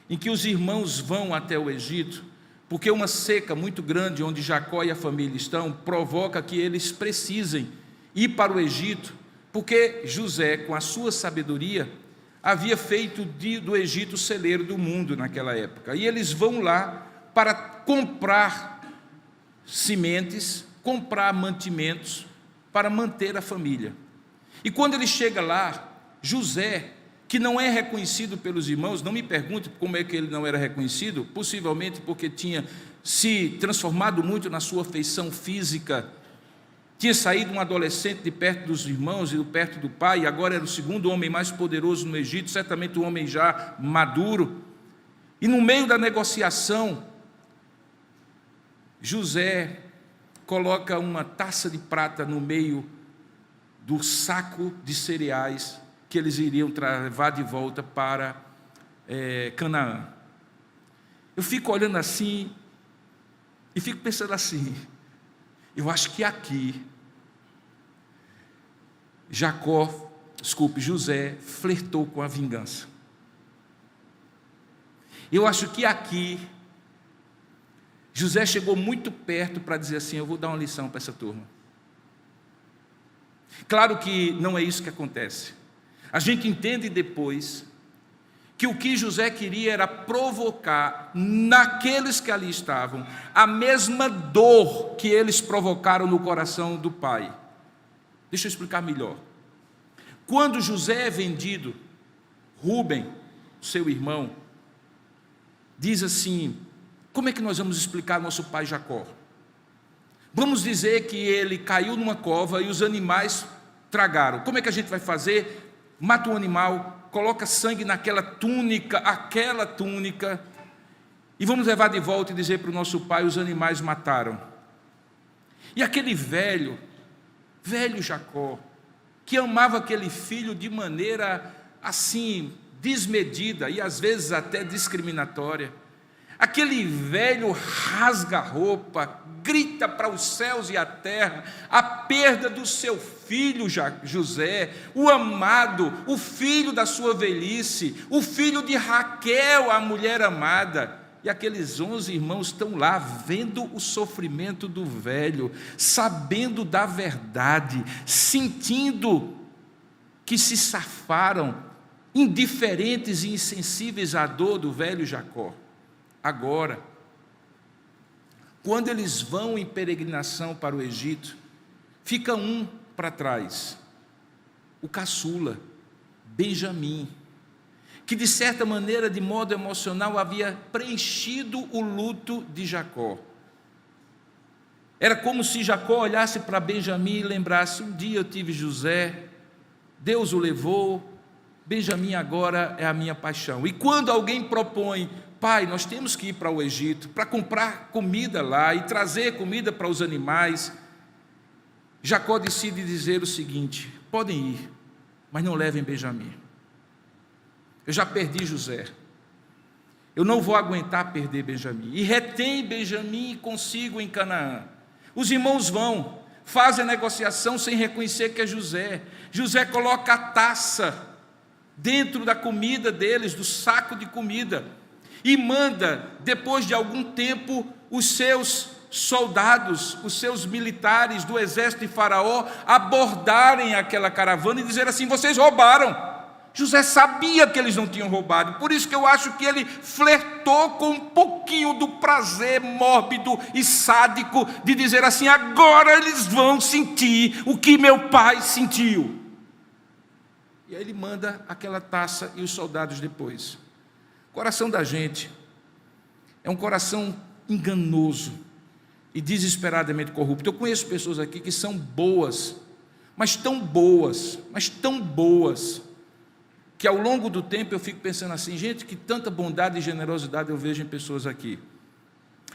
Speaker 1: em que os irmãos vão até o Egito, porque uma seca muito grande onde Jacó e a família estão, provoca que eles precisem ir para o Egito, porque José, com a sua sabedoria, havia feito do Egito o celeiro do mundo naquela época. E eles vão lá para comprar sementes, comprar mantimentos para manter a família. E quando ele chega lá, José, que não é reconhecido pelos irmãos, não me pergunte como é que ele não era reconhecido, possivelmente porque tinha se transformado muito na sua feição física, tinha saído um adolescente de perto dos irmãos e de perto do pai, e agora era o segundo homem mais poderoso no Egito, certamente um homem já maduro. E no meio da negociação, José coloca uma taça de prata no meio do saco de cereais que eles iriam levar de volta para Canaã. Eu fico olhando assim e fico pensando assim, eu acho que aqui José flertou com a vingança. Eu acho que aqui José chegou muito perto para dizer assim, eu vou dar uma lição para essa turma. Claro que não é isso que acontece. A gente entende depois que o que José queria era provocar naqueles que ali estavam a mesma dor que eles provocaram no coração do pai. Deixa eu explicar melhor. Quando José é vendido, Rúben, seu irmão, diz assim, como é que nós vamos explicar ao nosso pai Jacó? Vamos dizer que ele caiu numa cova e os animais tragaram. Como é que a gente vai fazer? Mata um animal, coloca sangue naquela túnica, e vamos levar de volta e dizer para o nosso pai, os animais mataram. E aquele velho Jacó, que amava aquele filho de maneira assim, desmedida e às vezes até discriminatória, aquele velho rasga a roupa, grita para os céus e a terra a perda do seu filho José, o amado, o filho da sua velhice, o filho de Raquel, a mulher amada. E aqueles 11 irmãos estão lá vendo o sofrimento do velho, sabendo da verdade, sentindo que se safaram, indiferentes e insensíveis à dor do velho Jacó. Agora, quando eles vão em peregrinação para o Egito, fica um para trás, o caçula, Benjamim, que de certa maneira, de modo emocional, havia preenchido o luto de Jacó. Era como se Jacó olhasse para Benjamim e lembrasse, um dia eu tive José, Deus o levou, Benjamim agora é a minha paixão. E quando alguém propõe, pai, nós temos que ir para o Egito, para comprar comida lá e trazer comida para os animais, Jacó decide dizer o seguinte: podem ir, mas não levem Benjamim. Eu já perdi José, eu não vou aguentar perder Benjamim. E retém Benjamim consigo em Canaã. Os irmãos vão, fazem a negociação sem reconhecer que é José. José coloca a taça dentro da comida deles, do saco de comida, e manda, depois de algum tempo, os seus soldados, os seus militares do exército de Faraó abordarem aquela caravana e dizer assim: vocês roubaram. José sabia que eles não tinham roubado, por isso que eu acho que ele flertou com um pouquinho do prazer mórbido e sádico de dizer assim: agora eles vão sentir o que meu pai sentiu. E aí ele manda aquela taça e os soldados depois. O coração da gente é um coração enganoso e desesperadamente corrupto. Eu conheço pessoas aqui que são boas, mas tão boas, que ao longo do tempo eu fico pensando assim: gente, que tanta bondade e generosidade eu vejo em pessoas aqui.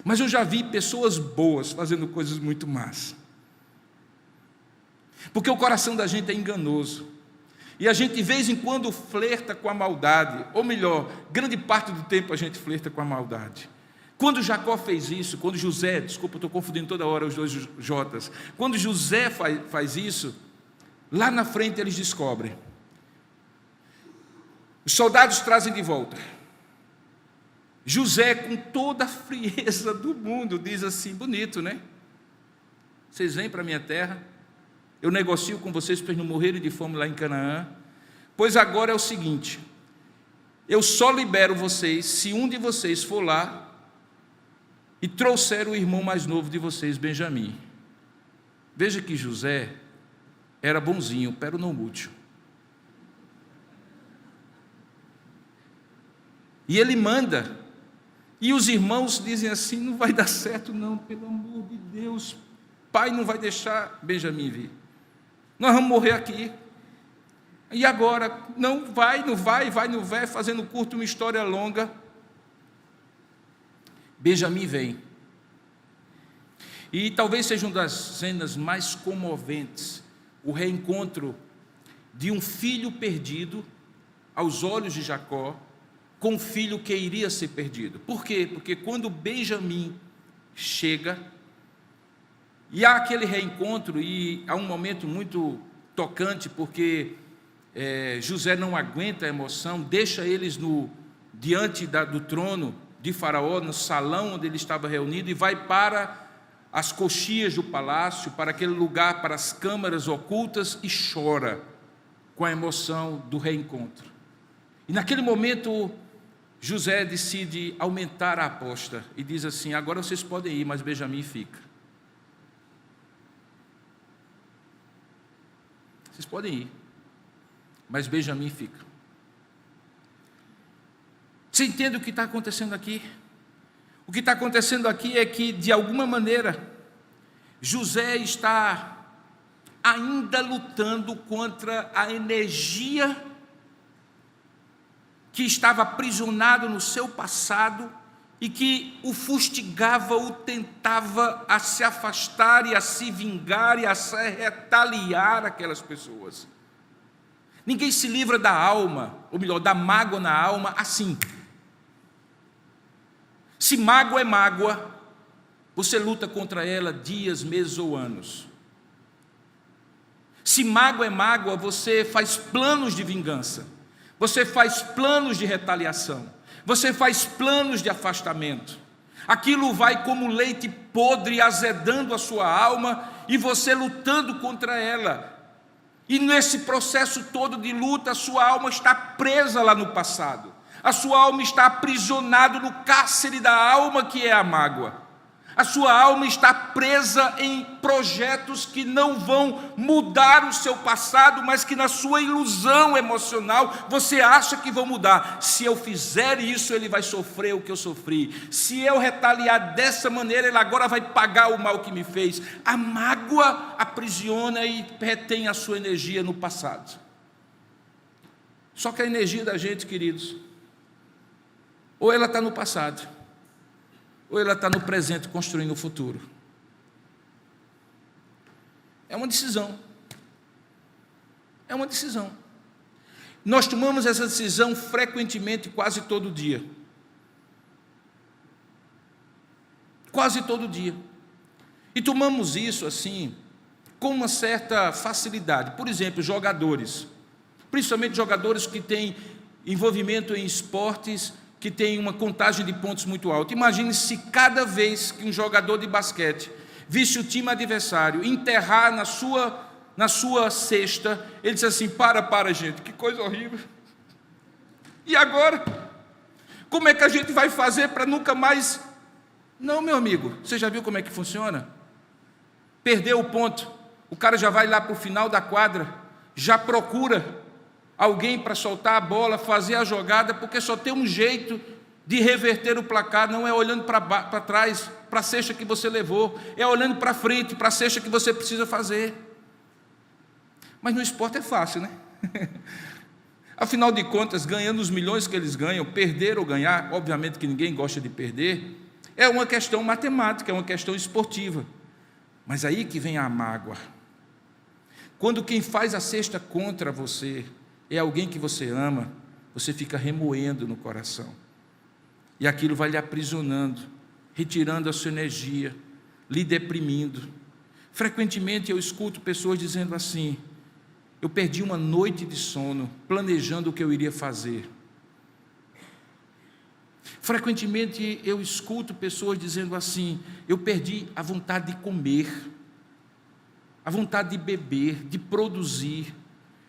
Speaker 1: Mas eu já vi pessoas boas fazendo coisas muito más. Porque o coração da gente é enganoso. E a gente de vez em quando flerta com a maldade, ou melhor, grande parte do tempo a gente flerta com a maldade. Quando Jacó fez isso, quando José, desculpa, eu estou confundindo toda hora os dois Jotas, quando José faz isso, lá na frente eles descobrem. Os soldados trazem de volta. José, com toda a frieza do mundo, diz assim: bonito, né? Vocês vêm para a minha terra, eu negocio com vocês para vocês não morrerem de fome lá em Canaã. Pois agora é o seguinte: eu só libero vocês se um de vocês for lá e trouxer o irmão mais novo de vocês, Benjamim. Veja que José era bonzinho, pero não útil. E ele manda, e os irmãos dizem assim: não vai dar certo não, pelo amor de Deus, pai não vai deixar Benjamim vir, nós vamos morrer aqui. E agora, não vai, fazendo curto uma história longa, Benjamim vem, e talvez seja uma das cenas mais comoventes, o reencontro de um filho perdido, aos olhos de Jacó, com um filho que iria ser perdido. Por quê? Porque quando Benjamim chega, e há aquele reencontro, e há um momento muito tocante, porque José não aguenta a emoção, deixa eles diante do trono de Faraó, no salão onde ele estava reunido, e vai para as coxias do palácio, para aquele lugar, para as câmaras ocultas, e chora com a emoção do reencontro. E naquele momento José decide aumentar a aposta e diz assim: agora vocês podem ir, mas Benjamim fica. Vocês podem ir, mas Benjamim fica. Você entende o que está acontecendo aqui? O que está acontecendo aqui é que, de alguma maneira, José está ainda lutando contra a energia que estava aprisionado no seu passado e que o fustigava, o tentava a se afastar e a se vingar e a se retaliar aquelas pessoas. Ninguém se livra da alma, ou melhor, da mágoa na alma assim. Se mágoa é mágoa, você luta contra ela dias, meses ou anos. Se mágoa é mágoa, você faz planos de vingança. Você faz planos de retaliação, você faz planos de afastamento. Aquilo vai como leite podre azedando a sua alma e você lutando contra ela. E nesse processo todo de luta, a sua alma está presa lá no passado. A sua alma está aprisionada no cárcere da alma, que é a mágoa. A sua alma está presa em projetos que não vão mudar o seu passado, mas que na sua ilusão emocional você acha que vão mudar. Se eu fizer isso, ele vai sofrer o que eu sofri. Se eu retaliar dessa maneira, ele agora vai pagar o mal que me fez. A mágoa aprisiona e retém a sua energia no passado. Só que a energia da gente, queridos, ou ela está no passado, ou ela está no presente construindo o futuro. É uma decisão. É uma decisão. Nós tomamos essa decisão frequentemente, quase todo dia. Quase todo dia. E tomamos isso assim, com uma certa facilidade. Por exemplo, jogadores. Principalmente jogadores que têm envolvimento em esportes, que têm uma contagem de pontos muito alta. Imagine se cada vez que um jogador de basquete visse o time adversário enterrar na sua cesta, ele disse assim: para, gente, que coisa horrível. E agora? Como é que a gente vai fazer para nunca mais... Não, meu amigo, você já viu como é que funciona? Perdeu o ponto, o cara já vai lá para o final da quadra, já procura alguém para soltar a bola, fazer a jogada, porque só tem um jeito de reverter o placar, não é olhando para trás, para a cesta que você levou, é olhando para frente, para a cesta que você precisa fazer. Mas no esporte é fácil, né? Afinal de contas, ganhando os milhões que eles ganham, perder ou ganhar, obviamente que ninguém gosta de perder, é uma questão matemática, é uma questão esportiva. Mas aí que vem a mágoa. Quando quem faz a cesta contra você é alguém que você ama, você fica remoendo no coração. E aquilo vai lhe aprisionando, retirando a sua energia, lhe deprimindo. Frequentemente eu escuto pessoas dizendo assim: eu perdi uma noite de sono planejando o que eu iria fazer. Frequentemente eu escuto pessoas dizendo assim: eu perdi a vontade de comer, a vontade de beber, de produzir.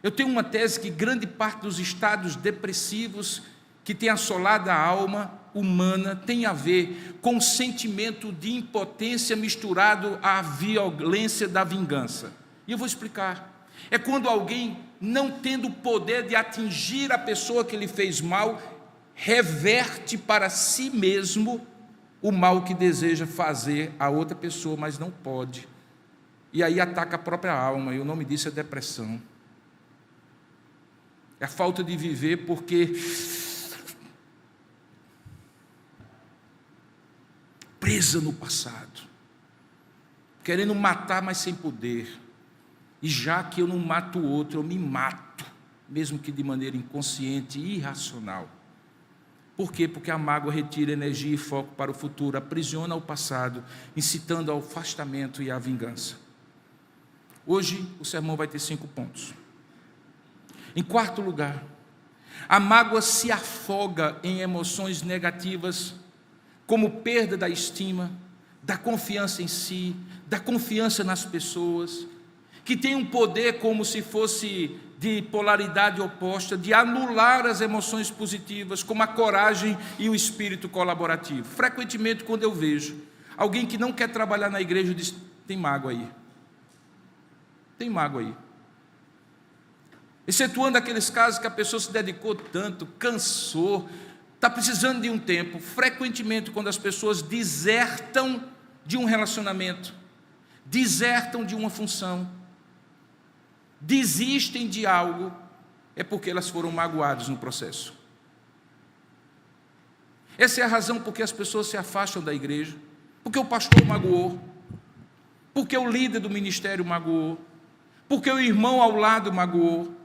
Speaker 1: Eu tenho uma tese que grande parte dos estados depressivos que tem assolado a alma humana tem a ver com o sentimento de impotência misturado à violência da vingança. E eu vou explicar. É quando alguém, não tendo o poder de atingir a pessoa que lhe fez mal, reverte para si mesmo o mal que deseja fazer a outra pessoa, mas não pode. E aí ataca a própria alma, e o nome disso é depressão. É a falta de viver porque presa no passado, querendo matar, mas sem poder. E já que eu não mato o outro, eu me mato, mesmo que de maneira inconsciente e irracional. Por quê? Porque a mágoa retira energia e foco para o futuro, aprisiona o passado, incitando ao afastamento e à vingança. Hoje o sermão vai ter 5 pontos. Em quarto lugar, a mágoa se afoga em emoções negativas, como perda da estima, da confiança em si, da confiança nas pessoas, que tem um poder como se fosse de polaridade oposta, de anular as emoções positivas, como a coragem e o espírito colaborativo. Frequentemente, quando eu vejo alguém que não quer trabalhar na igreja, eu digo: tem mágoa aí. Tem mágoa aí. Excetuando aqueles casos que a pessoa se dedicou tanto, cansou, está precisando de um tempo. Frequentemente, quando as pessoas desertam de um relacionamento, desertam de uma função, desistem de algo, é porque elas foram magoadas no processo. Essa é a razão por que as pessoas se afastam da igreja, porque o pastor magoou, porque o líder do ministério magoou, porque o irmão ao lado magoou.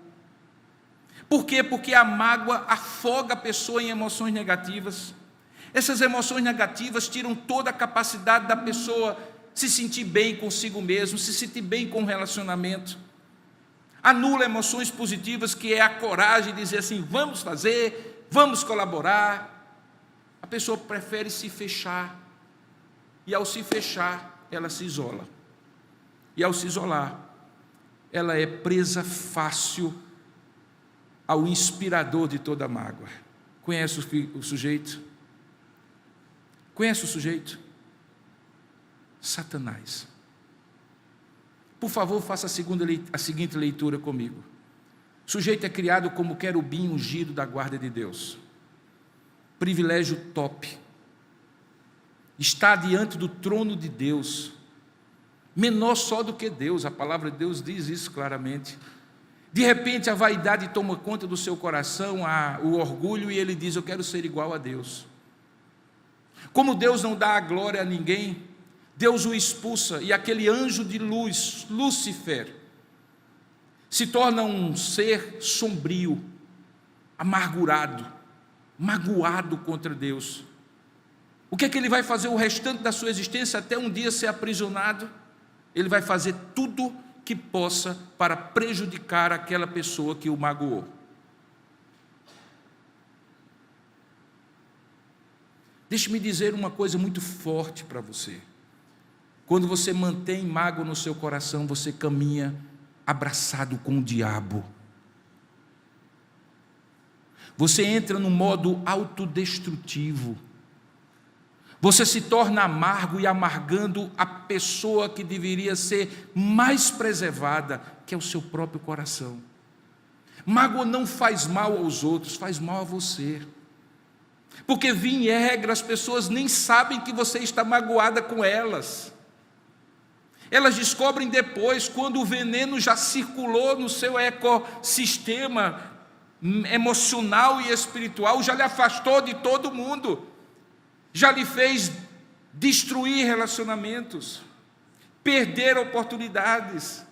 Speaker 1: Por quê? Porque a mágoa afoga a pessoa em emoções negativas. Essas emoções negativas tiram toda a capacidade da pessoa se sentir bem consigo mesmo, se sentir bem com o relacionamento. Anula emoções positivas, que é a coragem de dizer assim: vamos fazer, vamos colaborar. A pessoa prefere se fechar, e ao se fechar, ela se isola. E ao se isolar, ela é presa fácil ao inspirador de toda mágoa. Conhece o sujeito? Conhece o sujeito? Satanás. Por favor, faça a seguinte leitura comigo. O sujeito é criado como querubim ungido da guarda de Deus. Privilégio top. Está diante do trono de Deus. Menor só do que Deus, a palavra de Deus diz isso claramente. De repente a vaidade toma conta do seu coração, o orgulho, e ele diz: eu quero ser igual a Deus. Como Deus não dá a glória a ninguém, Deus o expulsa e aquele anjo de luz, Lúcifer, se torna um ser sombrio, amargurado, magoado contra Deus. O que é que ele vai fazer o restante da sua existência até um dia ser aprisionado? Ele vai fazer tudo que possa para prejudicar aquela pessoa que o magoou. Deixe-me dizer uma coisa muito forte para você. Quando você mantém mágoa no seu coração, você caminha abraçado com o diabo. Você entra no modo autodestrutivo. Você se torna amargo e amargando a pessoa que deveria ser mais preservada, que é o seu próprio coração. Mágoa não faz mal aos outros, faz mal a você. Porque via em regra as pessoas nem sabem que você está magoada com elas. Elas descobrem depois, quando o veneno já circulou no seu ecossistema emocional e espiritual, já lhe afastou de todo mundo, já lhe fez destruir relacionamentos, perder oportunidades.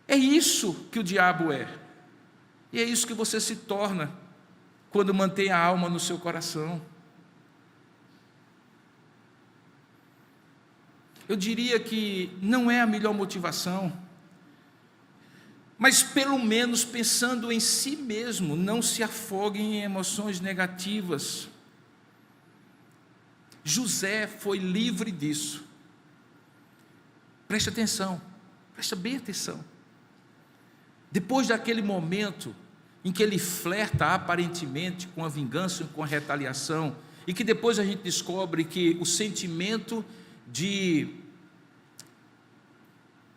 Speaker 1: É isso que o diabo é. E é isso que você se torna quando mantém a alma no seu coração. Eu diria que não é a melhor motivação, mas pelo menos pensando em si mesmo, não se afoguem em emoções negativas. José foi livre disso. Preste atenção, presta bem atenção. Depois daquele momento em que ele flerta aparentemente com a vingança, com a retaliação, e que depois a gente descobre que o sentimento de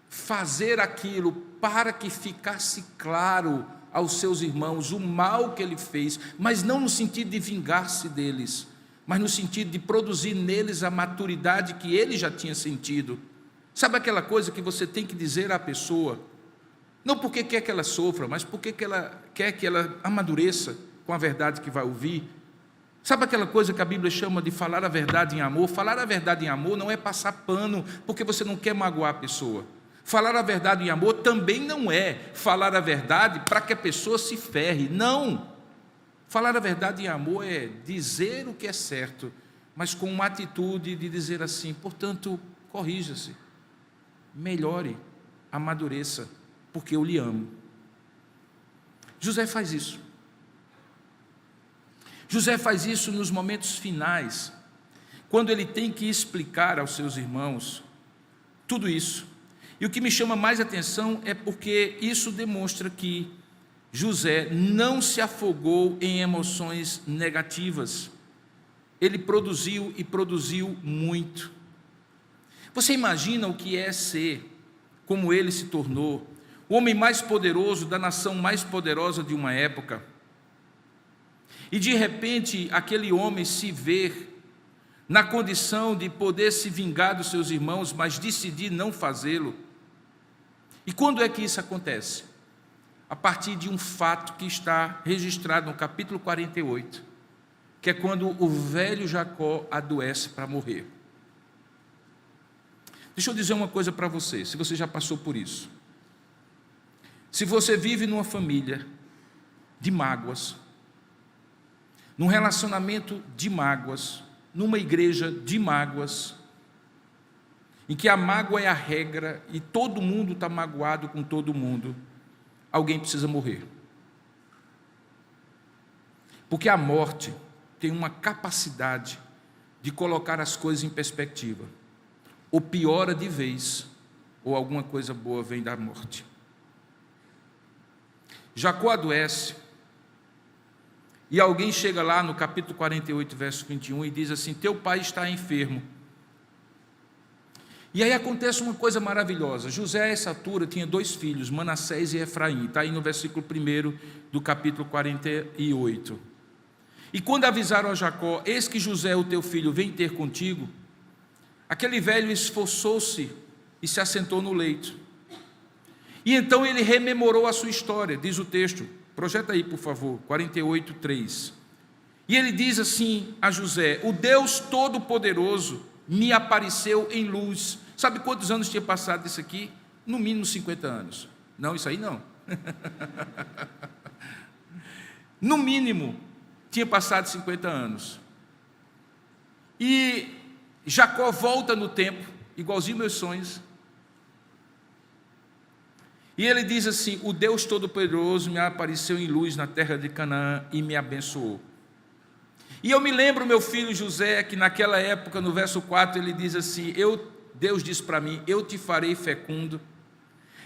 Speaker 1: fazer aquilo para que ficasse claro aos seus irmãos o mal que ele fez, mas não no sentido de vingar-se deles, mas no sentido de produzir neles a maturidade que ele já tinha sentido. Sabe aquela coisa que você tem que dizer à pessoa, não porque quer que ela sofra, mas porque ela quer que ela amadureça com a verdade que vai ouvir? Sabe aquela coisa que a Bíblia chama de falar a verdade em amor? Falar a verdade em amor não é passar pano porque você não quer magoar a pessoa. Falar a verdade em amor também não é falar a verdade para que a pessoa se ferre. Não! Falar a verdade em amor é dizer o que é certo, mas com uma atitude de dizer assim, portanto, corrija-se, melhore, amadureça, porque eu lhe amo. José faz isso. José faz isso nos momentos finais, quando ele tem que explicar aos seus irmãos tudo isso. E o que me chama mais atenção é porque isso demonstra que José não se afogou em emoções negativas. Ele produziu e produziu muito. Você imagina o que é ser, como ele se tornou, o homem mais poderoso da nação mais poderosa de uma época? E de repente aquele homem se vê na condição de poder se vingar dos seus irmãos, mas decidir não fazê-lo. E quando é que isso acontece? A partir de um fato que está registrado no capítulo 48, que é quando o velho Jacó adoece para morrer. Deixa eu dizer uma coisa para você, se você já passou por isso. Se você vive numa família de mágoas, num relacionamento de mágoas, numa igreja de mágoas, em que a mágoa é a regra e todo mundo está magoado com todo mundo, alguém precisa morrer. Porque a morte tem uma capacidade de colocar as coisas em perspectiva. Ou piora de vez, ou alguma coisa boa vem da morte. Jacó adoece, e alguém chega lá no capítulo 48, verso 21, e diz assim, teu pai está enfermo. E aí acontece uma coisa maravilhosa. José, a essa altura, tinha 2 filhos, Manassés e Efraim. Está aí no versículo 1 do capítulo 48. E quando avisaram a Jacó, eis que José, o teu filho, vem ter contigo, aquele velho esforçou-se e se assentou no leito. E então ele rememorou a sua história, diz o texto. Projeta aí, por favor, 48:3. E ele diz assim a José: o Deus Todo-Poderoso me apareceu em luz. Sabe quantos anos tinha passado isso aqui? No mínimo 50 anos. Não, isso aí não. No mínimo, tinha passado 50 anos. E Jacó volta no tempo, igualzinho meus sonhos. E ele diz assim: o Deus Todo-Poderoso me apareceu em luz na terra de Canaã e me abençoou. E eu me lembro, meu filho José, que naquela época, no verso 4, ele diz assim: Deus diz para mim: eu te farei fecundo,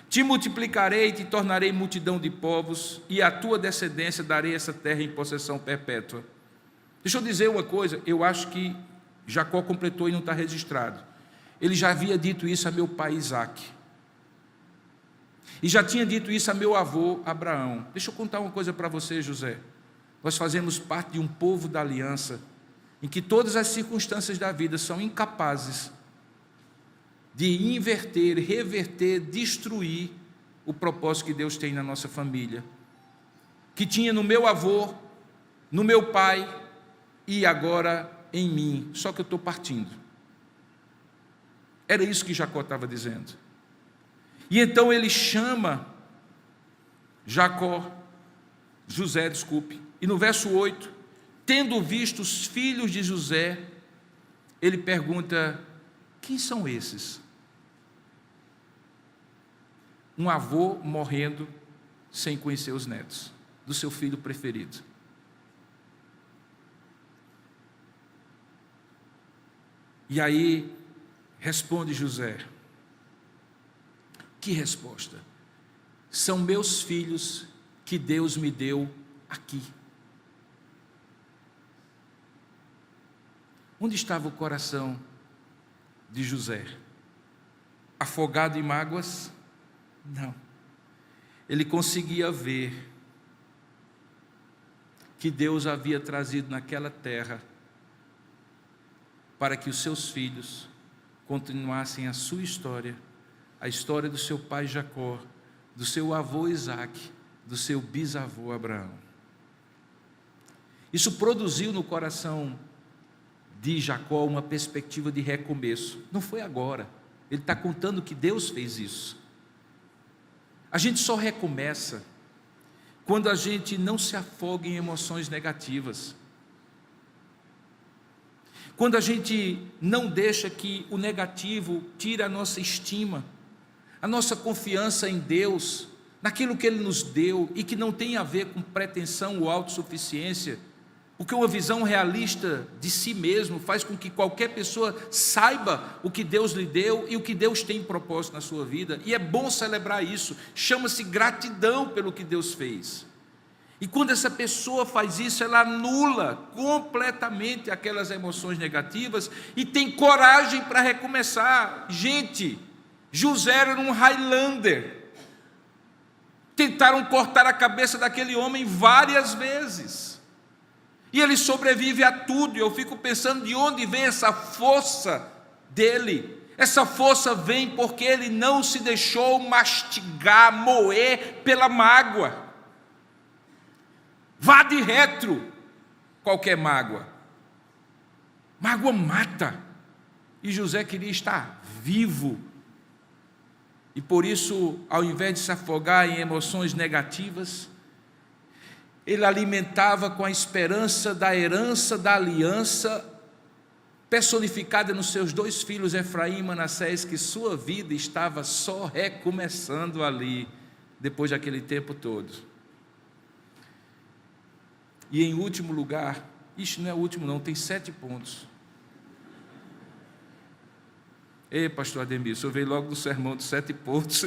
Speaker 1: te multiplicarei e te tornarei multidão de povos, e à tua descendência darei essa terra em possessão perpétua. Deixa eu dizer uma coisa, eu acho que Jacó completou e não está registrado. Ele já havia dito isso a meu pai Isaque. E já tinha dito isso a meu avô Abraão. Deixa eu contar uma coisa para você, José. Nós fazemos parte de um povo da aliança, em que todas as circunstâncias da vida são incapazes de inverter, reverter, destruir o propósito que Deus tem na nossa família, que tinha no meu avô, no meu pai e agora em mim, só que eu estou partindo. Era isso que Jacó estava dizendo. E então ele chama José, e no verso 8, tendo visto os filhos de José, ele pergunta: quem são esses? Um avô morrendo sem conhecer os netos do seu filho preferido. E aí responde José. Que resposta? São meus filhos que Deus me deu aqui. Onde estava o coração de José? Afogado em mágoas? Não. Ele conseguia ver que Deus havia trazido naquela terra para que os seus filhos continuassem a sua história, a história do seu pai Jacó, do seu avô Isaque, do seu bisavô Abraão. Isso produziu no coração de Jacó uma perspectiva de recomeço. Não foi agora. Ele está contando que Deus fez isso. A gente só recomeça quando a gente não se afoga em emoções negativas. Quando a gente não deixa que o negativo tire a nossa estima, a nossa confiança em Deus, naquilo que Ele nos deu e que não tem a ver com pretensão ou autossuficiência, porque uma visão realista de si mesmo faz com que qualquer pessoa saiba o que Deus lhe deu e o que Deus tem em propósito na sua vida, e é bom celebrar isso, chama-se gratidão pelo que Deus fez. E quando essa pessoa faz isso, ela anula completamente aquelas emoções negativas e tem coragem para recomeçar. Gente, José era um Highlander. Tentaram cortar a cabeça daquele homem várias vezes. E ele sobrevive a tudo. E eu fico pensando de onde vem essa força dele. Essa força vem porque ele não se deixou mastigar, moer pela mágoa. Vá de retro qualquer mágoa. Mágoa mata. E José queria estar vivo. E por isso, ao invés de se afogar em emoções negativas, ele alimentava com a esperança da herança da aliança, personificada nos seus dois filhos, Efraim e Manassés, que sua vida estava só recomeçando ali, depois daquele tempo todo. E em último lugar, isto não é o último não, tem 7 pontos. Ei, pastor Ademir, o senhor veio logo do sermão dos 7 pontos.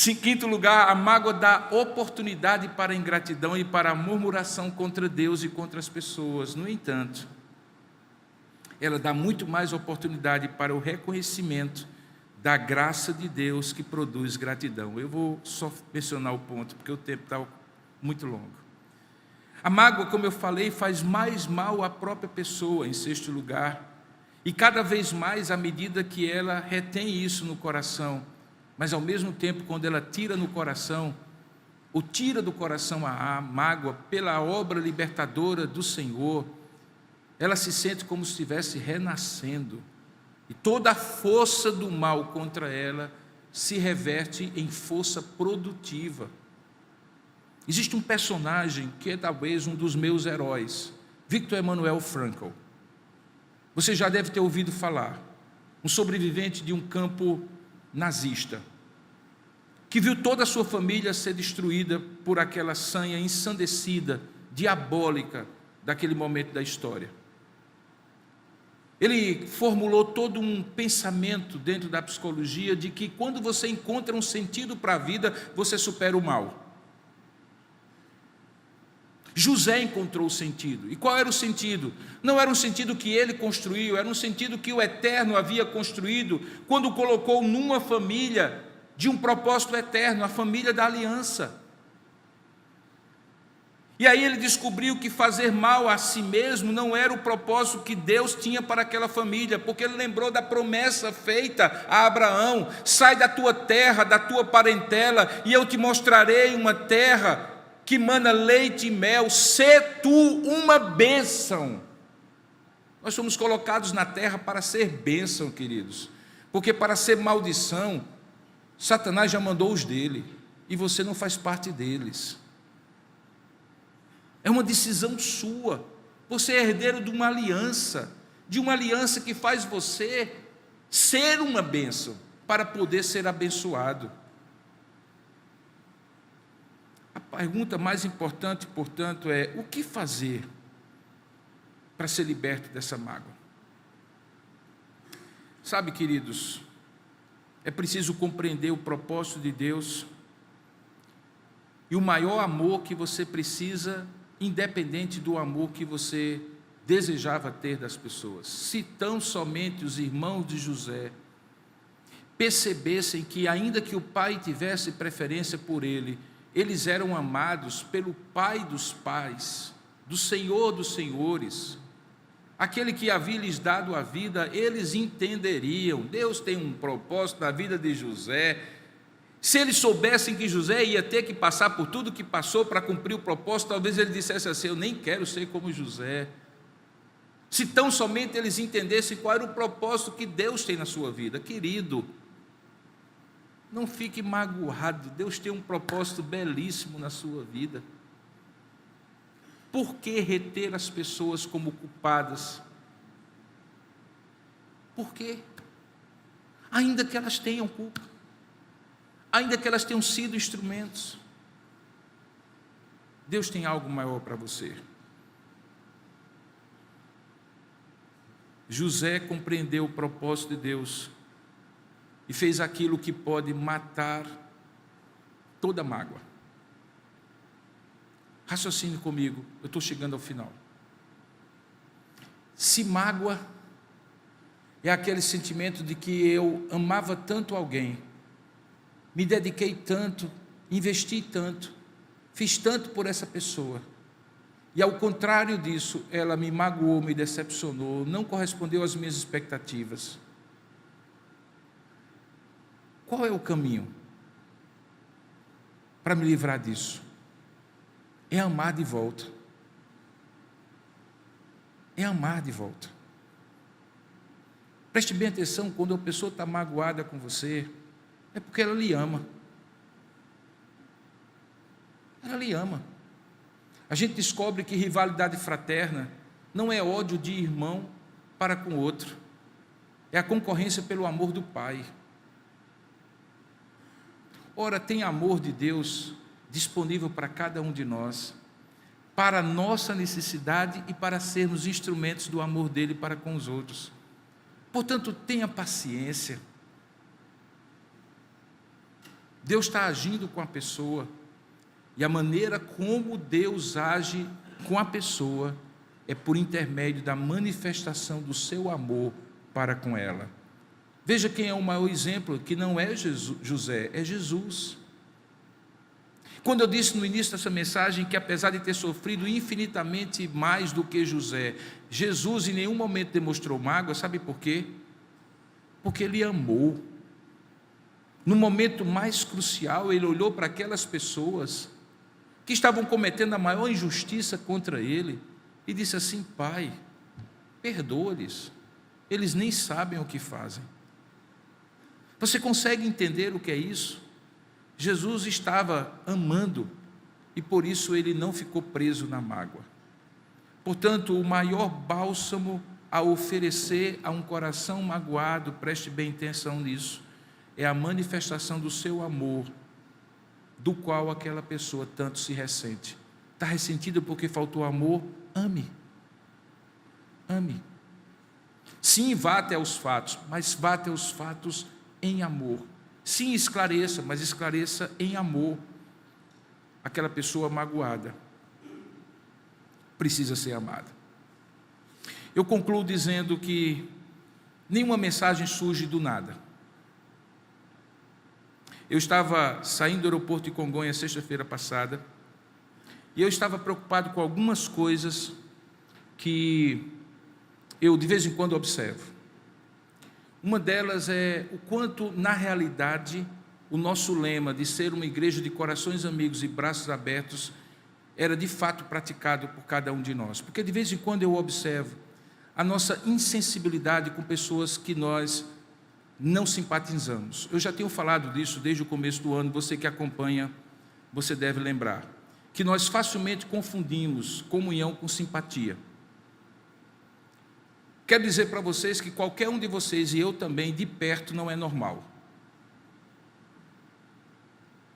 Speaker 1: Em quinto lugar, a mágoa dá oportunidade para a ingratidão e para a murmuração contra Deus e contra as pessoas. No entanto, ela dá muito mais oportunidade para o reconhecimento da graça de Deus que produz gratidão. Eu vou só mencionar o ponto, porque o tempo está muito longo. A mágoa, como eu falei, faz mais mal à própria pessoa, em sexto lugar, e cada vez mais à medida que ela retém isso no coração, mas ao mesmo tempo, quando ela tira no coração, ou tira do coração a mágoa pela obra libertadora do Senhor, ela se sente como se estivesse renascendo. E toda a força do mal contra ela se reverte em força produtiva. Existe um personagem que é talvez um dos meus heróis, Viktor Emanuel Frankl. Você já deve ter ouvido falar. Um sobrevivente de um campo nazista, que viu toda a sua família ser destruída por aquela sanha ensandecida, diabólica, daquele momento da história. Ele formulou todo um pensamento dentro da psicologia de que quando você encontra um sentido para a vida, você supera o mal. José encontrou o sentido. E qual era o sentido? Não era um sentido que ele construiu, era um sentido que o Eterno havia construído quando colocou numa família de um propósito eterno, a família da aliança. E aí ele descobriu que fazer mal a si mesmo não era o propósito que Deus tinha para aquela família, porque ele lembrou da promessa feita a Abraão: sai da tua terra, da tua parentela, e eu te mostrarei uma terra que mana leite e mel, sê tu uma bênção. Nós somos colocados na terra para ser bênção, queridos, porque para ser maldição, Satanás já mandou os dele, e você não faz parte deles. É uma decisão sua. Você é herdeiro de uma aliança que faz você ser uma bênção, para poder ser abençoado. A pergunta mais importante, portanto, é: o que fazer para ser liberto dessa mágoa? Sabe, queridos, é preciso compreender o propósito de Deus e o maior amor que você precisa, independente do amor que você desejava ter das pessoas. Se tão somente os irmãos de José percebessem que, ainda que o pai tivesse preferência por ele, eles eram amados pelo Pai dos pais, do Senhor dos senhores, aquele que havia lhes dado a vida, eles entenderiam. Deus tem um propósito na vida de José. Se eles soubessem que José ia ter que passar por tudo que passou para cumprir o propósito, talvez ele dissesse assim: eu nem quero ser como José. Se tão somente eles entendessem qual era o propósito que Deus tem na sua vida. Querido, não fique magoado, Deus tem um propósito belíssimo na sua vida. Por que reter as pessoas como culpadas? Por quê? Ainda que elas tenham culpa, ainda que elas tenham sido instrumentos, Deus tem algo maior para você. José compreendeu o propósito de Deus e fez aquilo que pode matar toda mágoa. Raciocine comigo, eu estou chegando ao final. Se mágoa é aquele sentimento de que eu amava tanto alguém, me dediquei tanto, investi tanto, fiz tanto por essa pessoa, e ao contrário disso, ela me magoou, me decepcionou, não correspondeu às minhas expectativas. Qual é o caminho para me livrar disso? É amar de volta. É amar de volta. Preste bem atenção, quando a pessoa está magoada com você, é porque ela lhe ama. Ela lhe ama. A gente descobre que rivalidade fraterna não é ódio de irmão para com outro, é a concorrência pelo amor do Pai. Ora, tem amor de Deus disponível para cada um de nós, para a nossa necessidade e para sermos instrumentos do amor dele para com os outros. Portanto, tenha paciência. Deus está agindo com a pessoa, e a maneira como Deus age com a pessoa é por intermédio da manifestação do seu amor para com ela. Veja quem é o maior exemplo, que não é José, é Jesus. Quando eu disse no início dessa mensagem que, apesar de ter sofrido infinitamente mais do que José, Jesus em nenhum momento demonstrou mágoa, sabe por quê? Porque ele amou. No momento mais crucial, ele olhou para aquelas pessoas que estavam cometendo a maior injustiça contra ele, e disse assim: Pai, perdoa-lhes, eles nem sabem o que fazem. Você consegue entender o que é isso? Jesus estava amando, e por isso ele não ficou preso na mágoa. Portanto, o maior bálsamo a oferecer a um coração magoado, preste bem atenção nisso, é a manifestação do seu amor, do qual aquela pessoa tanto se ressente. Está ressentido porque faltou amor? Ame. Ame. Sim, vá até os fatos, mas vá até os fatos em amor. Sim, esclareça, mas esclareça em amor. Aquela pessoa magoada precisa ser amada. Eu concluo dizendo que nenhuma mensagem surge do nada. Eu estava saindo do aeroporto de Congonhas sexta-feira passada, e eu estava preocupado com algumas coisas que eu de vez em quando observo. Uma delas é o quanto, na realidade, o nosso lema de ser uma igreja de corações amigos e braços abertos era de fato praticado por cada um de nós. Porque de vez em quando eu observo a nossa insensibilidade com pessoas que nós não simpatizamos. Eu já tenho falado disso desde o começo do ano, você que acompanha, você deve lembrar, que nós facilmente confundimos comunhão com simpatia. Quero dizer para vocês que qualquer um de vocês, e eu também, de perto não é normal.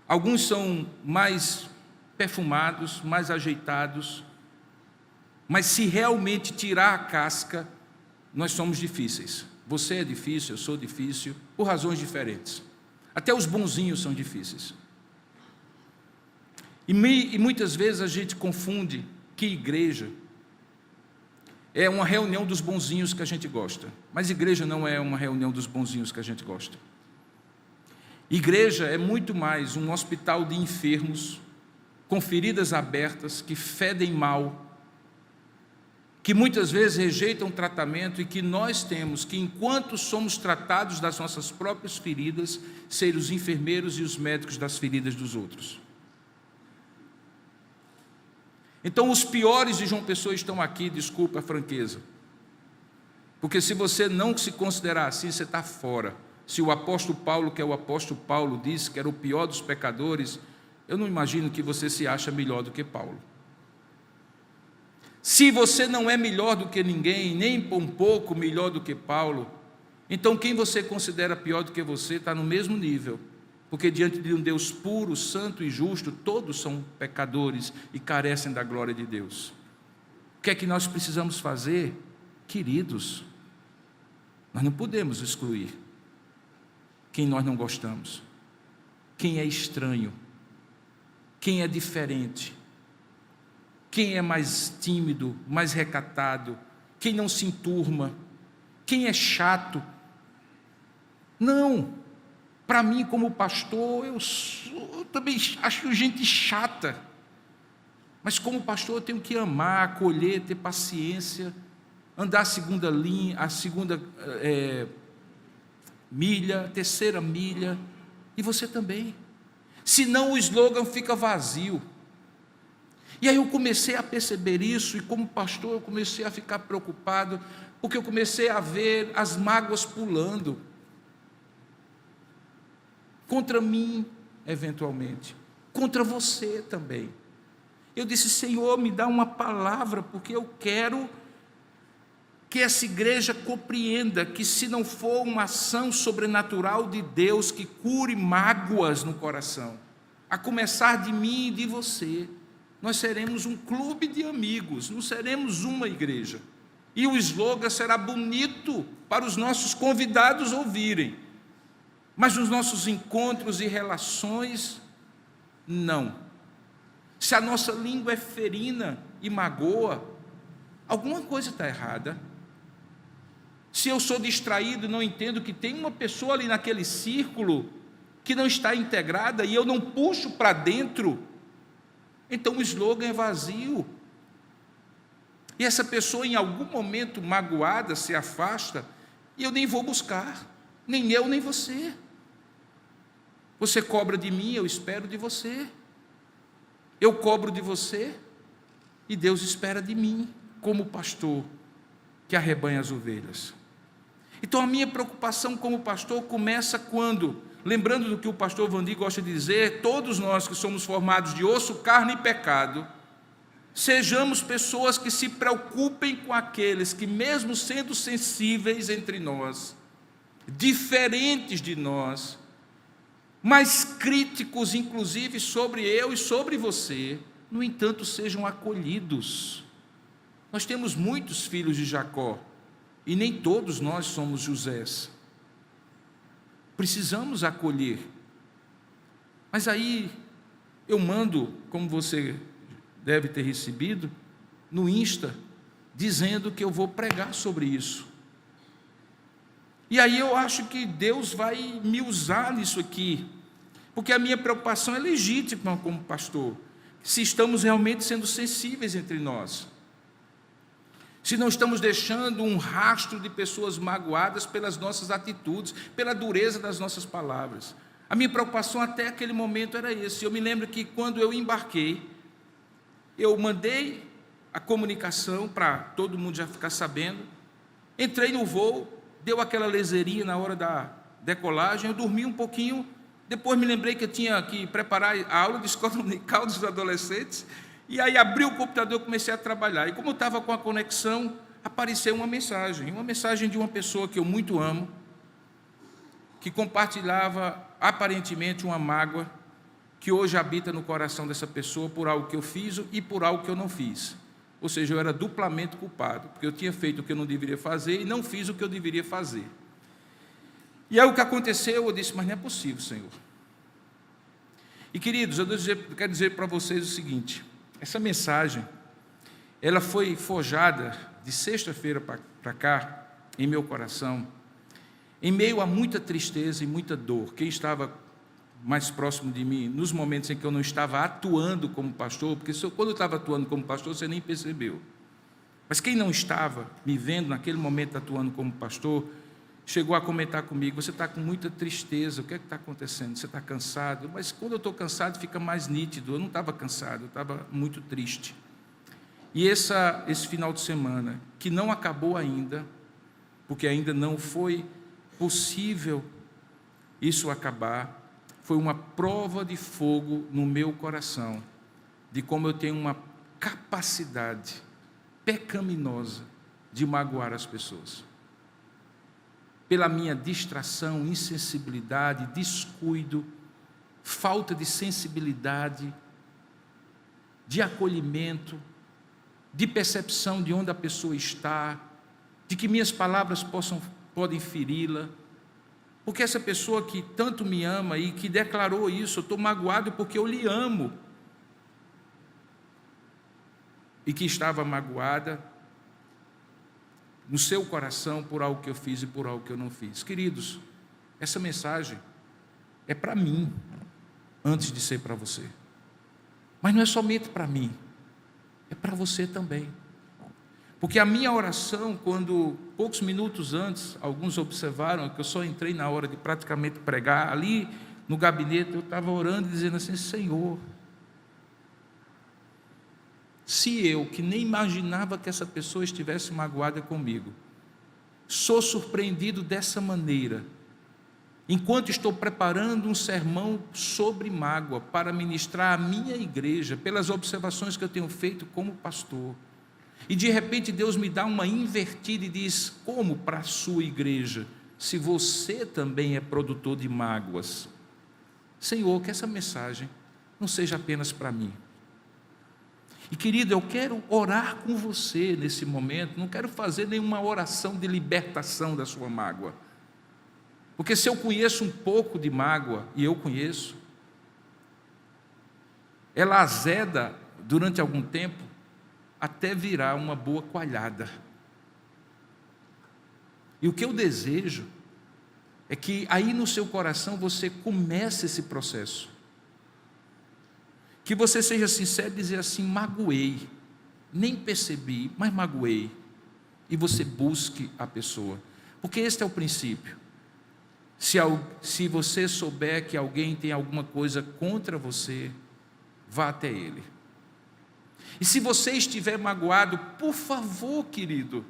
Speaker 1: Alguns são mais perfumados, mais ajeitados, mas se realmente tirar a casca, nós somos difíceis. Você é difícil, eu sou difícil, por razões diferentes. Até os bonzinhos são difíceis. E muitas vezes a gente confunde que igreja é uma reunião dos bonzinhos que a gente gosta. Mas igreja não é uma reunião dos bonzinhos que a gente gosta. Igreja é muito mais um hospital de enfermos, com feridas abertas, que fedem mal, que muitas vezes rejeitam tratamento, e que nós temos que, enquanto somos tratados das nossas próprias feridas, ser os enfermeiros e os médicos das feridas dos outros. Então, os piores de João Pessoa estão aqui, desculpa a franqueza, porque se você não se considerar assim, você está fora. Se o apóstolo Paulo, que é o apóstolo Paulo, disse que era o pior dos pecadores, eu não imagino que você se acha melhor do que Paulo. Se você não é melhor do que ninguém, nem um pouco melhor do que Paulo, então quem você considera pior do que você está no mesmo nível, porque diante de um Deus puro, santo e justo, todos são pecadores e carecem da glória de Deus. O que é que nós precisamos fazer? Queridos, nós não podemos excluir quem nós não gostamos, quem é estranho, quem é diferente, quem é mais tímido, mais recatado, quem não se enturma, quem é chato. Não, para mim como pastor, eu também acho gente chata, mas como pastor eu tenho que amar, acolher, ter paciência, andar a segunda linha, a segunda milha, a terceira milha, e você também. Senão o slogan fica vazio. E aí eu comecei a perceber isso, e como pastor eu comecei a ficar preocupado, porque eu comecei a ver as mágoas pulando contra mim, eventualmente, contra você também. Eu disse: Senhor, me dá uma palavra, porque eu quero que essa igreja compreenda que, se não for uma ação sobrenatural de Deus que cure mágoas no coração, a começar de mim e de você, nós seremos um clube de amigos, não seremos uma igreja. E o slogan será bonito para os nossos convidados ouvirem, mas nos nossos encontros e relações, não. Se a nossa língua é ferina e magoa, alguma coisa está errada. Se eu sou distraído, não entendo que tem uma pessoa ali naquele círculo que não está integrada e eu não puxo para dentro, então o slogan é vazio. E essa pessoa, em algum momento magoada, se afasta, e eu nem vou buscar, nem eu, nem você. Você cobra de mim, eu espero de você. Eu cobro de você e Deus espera de mim, como pastor que arrebanha as ovelhas. Então a minha preocupação como pastor começa quando, lembrando do que o pastor Vandir gosta de dizer, todos nós que somos formados de osso, carne e pecado, sejamos pessoas que se preocupem com aqueles que, mesmo sendo sensíveis entre nós, diferentes de nós, mais críticos inclusive sobre eu e sobre você, no entanto sejam acolhidos. Nós temos muitos filhos de Jacó, e nem todos nós somos Josés. Precisamos acolher. Mas aí eu mando, como você deve ter recebido, no Insta, dizendo que eu vou pregar sobre isso. E aí eu acho que Deus vai me usar nisso aqui, porque a minha preocupação é legítima como pastor, se estamos realmente sendo sensíveis entre nós, se não estamos deixando um rastro de pessoas magoadas pelas nossas atitudes, pela dureza das nossas palavras. A minha preocupação até aquele momento era esse. Eu me lembro que quando eu embarquei, eu mandei a comunicação para todo mundo já ficar sabendo, entrei no voo, deu aquela leseirinha na hora da decolagem, eu dormi um pouquinho, depois me lembrei que eu tinha que preparar a aula de escola dominical dos adolescentes, e aí abri o computador e comecei a trabalhar. E como eu estava com a conexão, apareceu uma mensagem de uma pessoa que eu muito amo, que compartilhava aparentemente uma mágoa que hoje habita no coração dessa pessoa por algo que eu fiz e por algo que eu não fiz. Ou seja, eu era duplamente culpado, porque eu tinha feito o que eu não deveria fazer e não fiz o que eu deveria fazer. E aí o que aconteceu, eu disse, mas não é possível, Senhor. E queridos, eu quero dizer para vocês o seguinte, essa mensagem, ela foi forjada de sexta-feira para cá, em meu coração, em meio a muita tristeza e muita dor. Quem estava mais próximo de mim, nos momentos em que eu não estava atuando como pastor, porque quando eu estava atuando como pastor, você nem percebeu. Mas quem não estava me vendo naquele momento atuando como pastor, chegou a comentar comigo, você está com muita tristeza, o que é que está acontecendo? Você está cansado? Mas quando eu estou cansado fica mais nítido. Eu não estava cansado, eu estava muito triste. E esse final de semana, que não acabou ainda, porque ainda não foi possível isso acabar, foi uma prova de fogo no meu coração, de como eu tenho uma capacidade pecaminosa de magoar as pessoas. Pela minha distração, insensibilidade, descuido, falta de sensibilidade, de acolhimento, de percepção de onde a pessoa está, de que minhas palavras podem feri-la, porque essa pessoa que tanto me ama e que declarou isso, eu estou magoado porque eu lhe amo, e que estava magoada no seu coração por algo que eu fiz e por algo que eu não fiz. Queridos, essa mensagem é para mim, antes de ser para você. Mas não é somente para mim, é para você também. Porque a minha oração, quando poucos minutos antes, alguns observaram que eu só entrei na hora de praticamente pregar, ali no gabinete eu estava orando e dizendo assim, Senhor, se eu, que nem imaginava que essa pessoa estivesse magoada comigo, sou surpreendido dessa maneira, enquanto estou preparando um sermão sobre mágoa para ministrar à minha igreja, pelas observações que eu tenho feito como pastor, e de repente Deus me dá uma invertida e diz, como para a sua igreja, se você também é produtor de mágoas? Senhor, que essa mensagem não seja apenas para mim. E querido, eu quero orar com você nesse momento, não quero fazer nenhuma oração de libertação da sua mágoa, porque se eu conheço um pouco de mágoa, e eu conheço, ela azeda durante algum tempo, até virar uma boa coalhada. E o que eu desejo é que aí no seu coração você comece esse processo, que você seja sincero e dizer assim, magoei, nem percebi, mas magoei, e você busque a pessoa, porque este é o princípio. Se você souber que alguém tem alguma coisa contra você, vá até Ele. E se você estiver magoado, por favor, querido,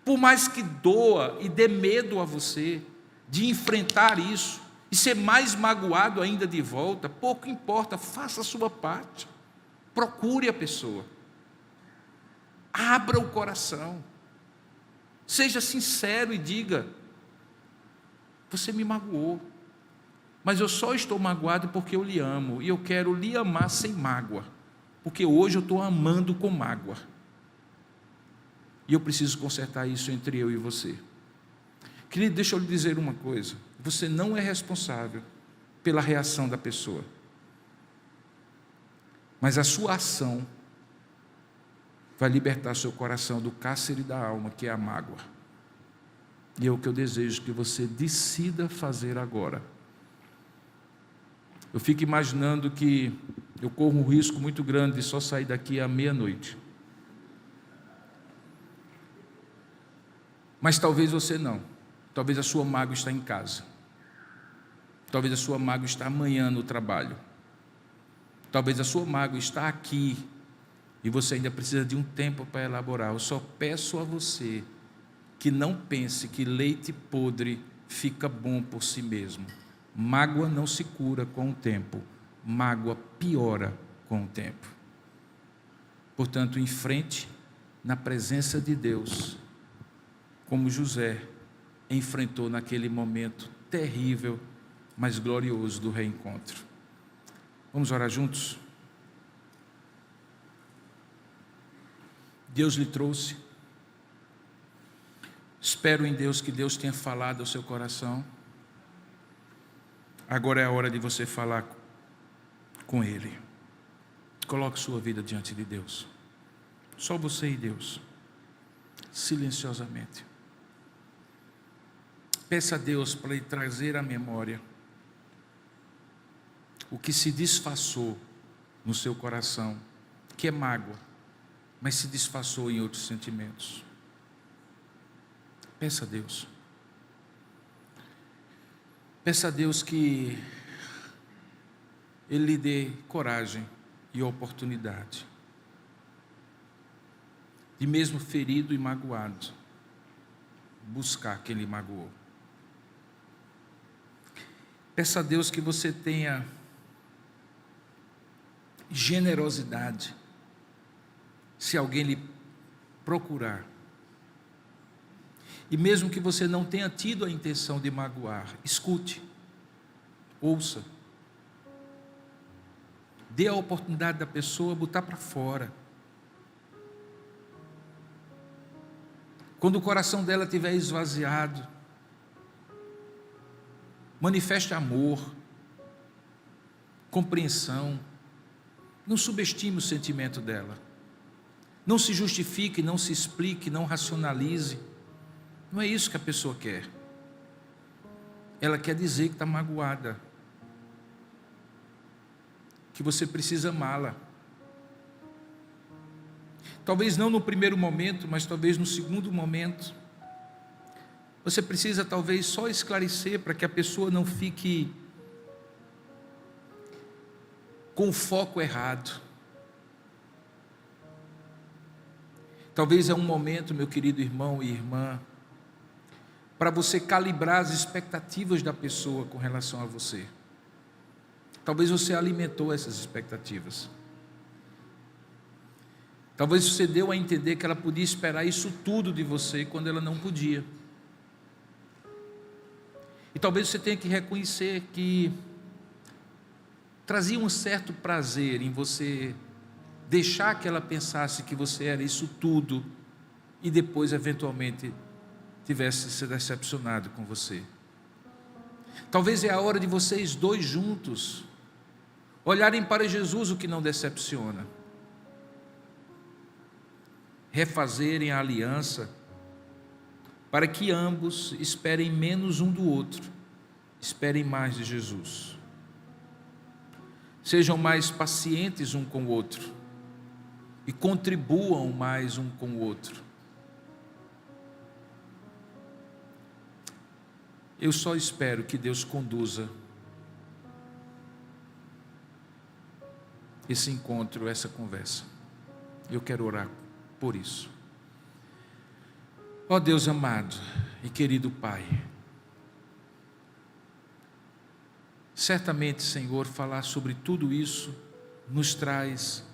Speaker 1: por mais que doa e dê medo a você de enfrentar isso e ser mais magoado ainda de volta, pouco importa, faça a sua parte. Procure a pessoa. Abra o coração. Seja sincero e diga: você me magoou, mas eu só estou magoado porque eu lhe amo, e eu quero lhe amar sem mágoa, porque hoje eu estou amando com mágoa. E eu preciso consertar isso entre eu e você. Querido, deixa eu lhe dizer uma coisa: você não é responsável pela reação da pessoa, mas a sua ação vai libertar seu coração do cárcere da alma, que é a mágoa. E é o que eu desejo que você decida fazer agora. Eu fico imaginando que eu corro um risco muito grande de só sair daqui à meia-noite. Mas talvez você não. Talvez a sua mágoa está em casa. Talvez a sua mágoa está amanhã no trabalho. Talvez a sua mágoa está aqui e você ainda precisa de um tempo para elaborar. Eu só peço a você que não pense que leite podre fica bom por si mesmo. Mágoa não se cura com o tempo. Mágoa piora com o tempo. Portanto, enfrente na presença de Deus, como José enfrentou naquele momento terrível, mas glorioso do reencontro. Vamos orar juntos? Deus lhe trouxe. Espero em Deus que Deus tenha falado ao seu coração. Agora é a hora de você falar com Ele. Coloque sua vida diante de Deus. Só você e Deus. Silenciosamente. Peça a Deus para lhe trazer à memória o que se disfarçou no seu coração, que é mágoa, mas se disfarçou em outros sentimentos. Peça a Deus. Peça a Deus que Ele lhe dê coragem e oportunidade de, mesmo ferido e magoado, buscar quem lhe magoou. Peça a Deus que você tenha generosidade, se alguém lhe procurar. E mesmo que você não tenha tido a intenção de magoar, escute, ouça. Dê a oportunidade da pessoa botar para fora. Quando o coração dela estiver esvaziado, manifeste amor, compreensão. Não subestime o sentimento dela. Não se justifique, não se explique, não racionalize. Não é isso que a pessoa quer. Ela quer dizer que está magoada, que você precisa amá-la. Talvez não no primeiro momento, mas talvez no segundo momento. Você precisa talvez só esclarecer para que a pessoa não fique com o foco errado. Talvez é um momento, meu querido irmão e irmã, para você calibrar as expectativas da pessoa com relação a você. Talvez você alimentou essas expectativas. Talvez você deu a entender que ela podia esperar isso tudo de você quando ela não podia. E talvez você tenha que reconhecer que trazia um certo prazer em você deixar que ela pensasse que você era isso tudo e depois eventualmente tivesse se decepcionado com você. Talvez é a hora de vocês dois juntos olharem para Jesus, o que não decepciona, refazerem a aliança para que ambos esperem menos um do outro, esperem mais de Jesus. Sejam mais pacientes um com o outro e contribuam mais um com o outro. Eu só espero que Deus conduza esse encontro, essa conversa. Eu quero orar por isso. Ó Deus amado e querido Pai, certamente, Senhor, falar sobre tudo isso nos traz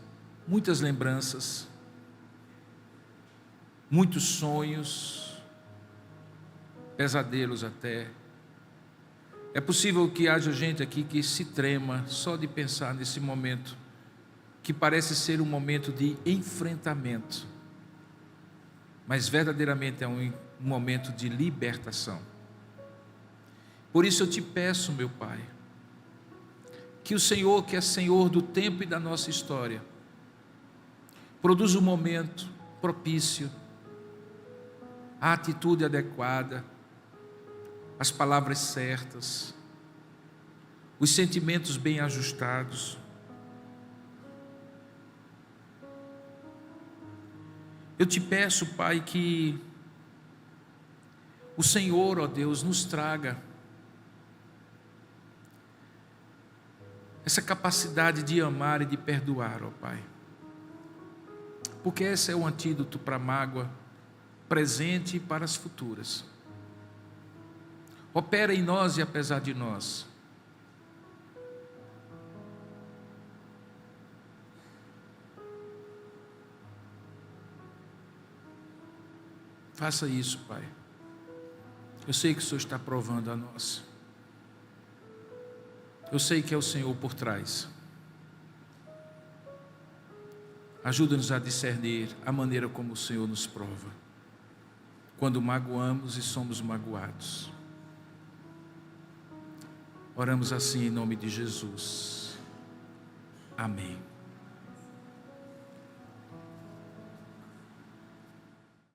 Speaker 1: muitas lembranças, muitos sonhos, pesadelos até. É possível que haja gente aqui que se trema só de pensar nesse momento, que parece ser um momento de enfrentamento, mas verdadeiramente é um momento de libertação. Por isso eu te peço, meu Pai, que o Senhor, que é Senhor do tempo e da nossa história, produza um momento propício, a atitude adequada, as palavras certas, os sentimentos bem ajustados. Eu te peço, Pai, que o Senhor, ó Deus, nos traga essa capacidade de amar e de perdoar, ó Pai. Porque esse é o antídoto para a mágoa presente e para as futuras. Opera em nós e apesar de nós. Faça isso, Pai. Eu sei que o Senhor está provando a nós. Eu sei que é o Senhor por trás. Ajuda-nos a discernir a maneira como o Senhor nos prova, quando magoamos e somos magoados. Oramos assim em nome de Jesus. Amém.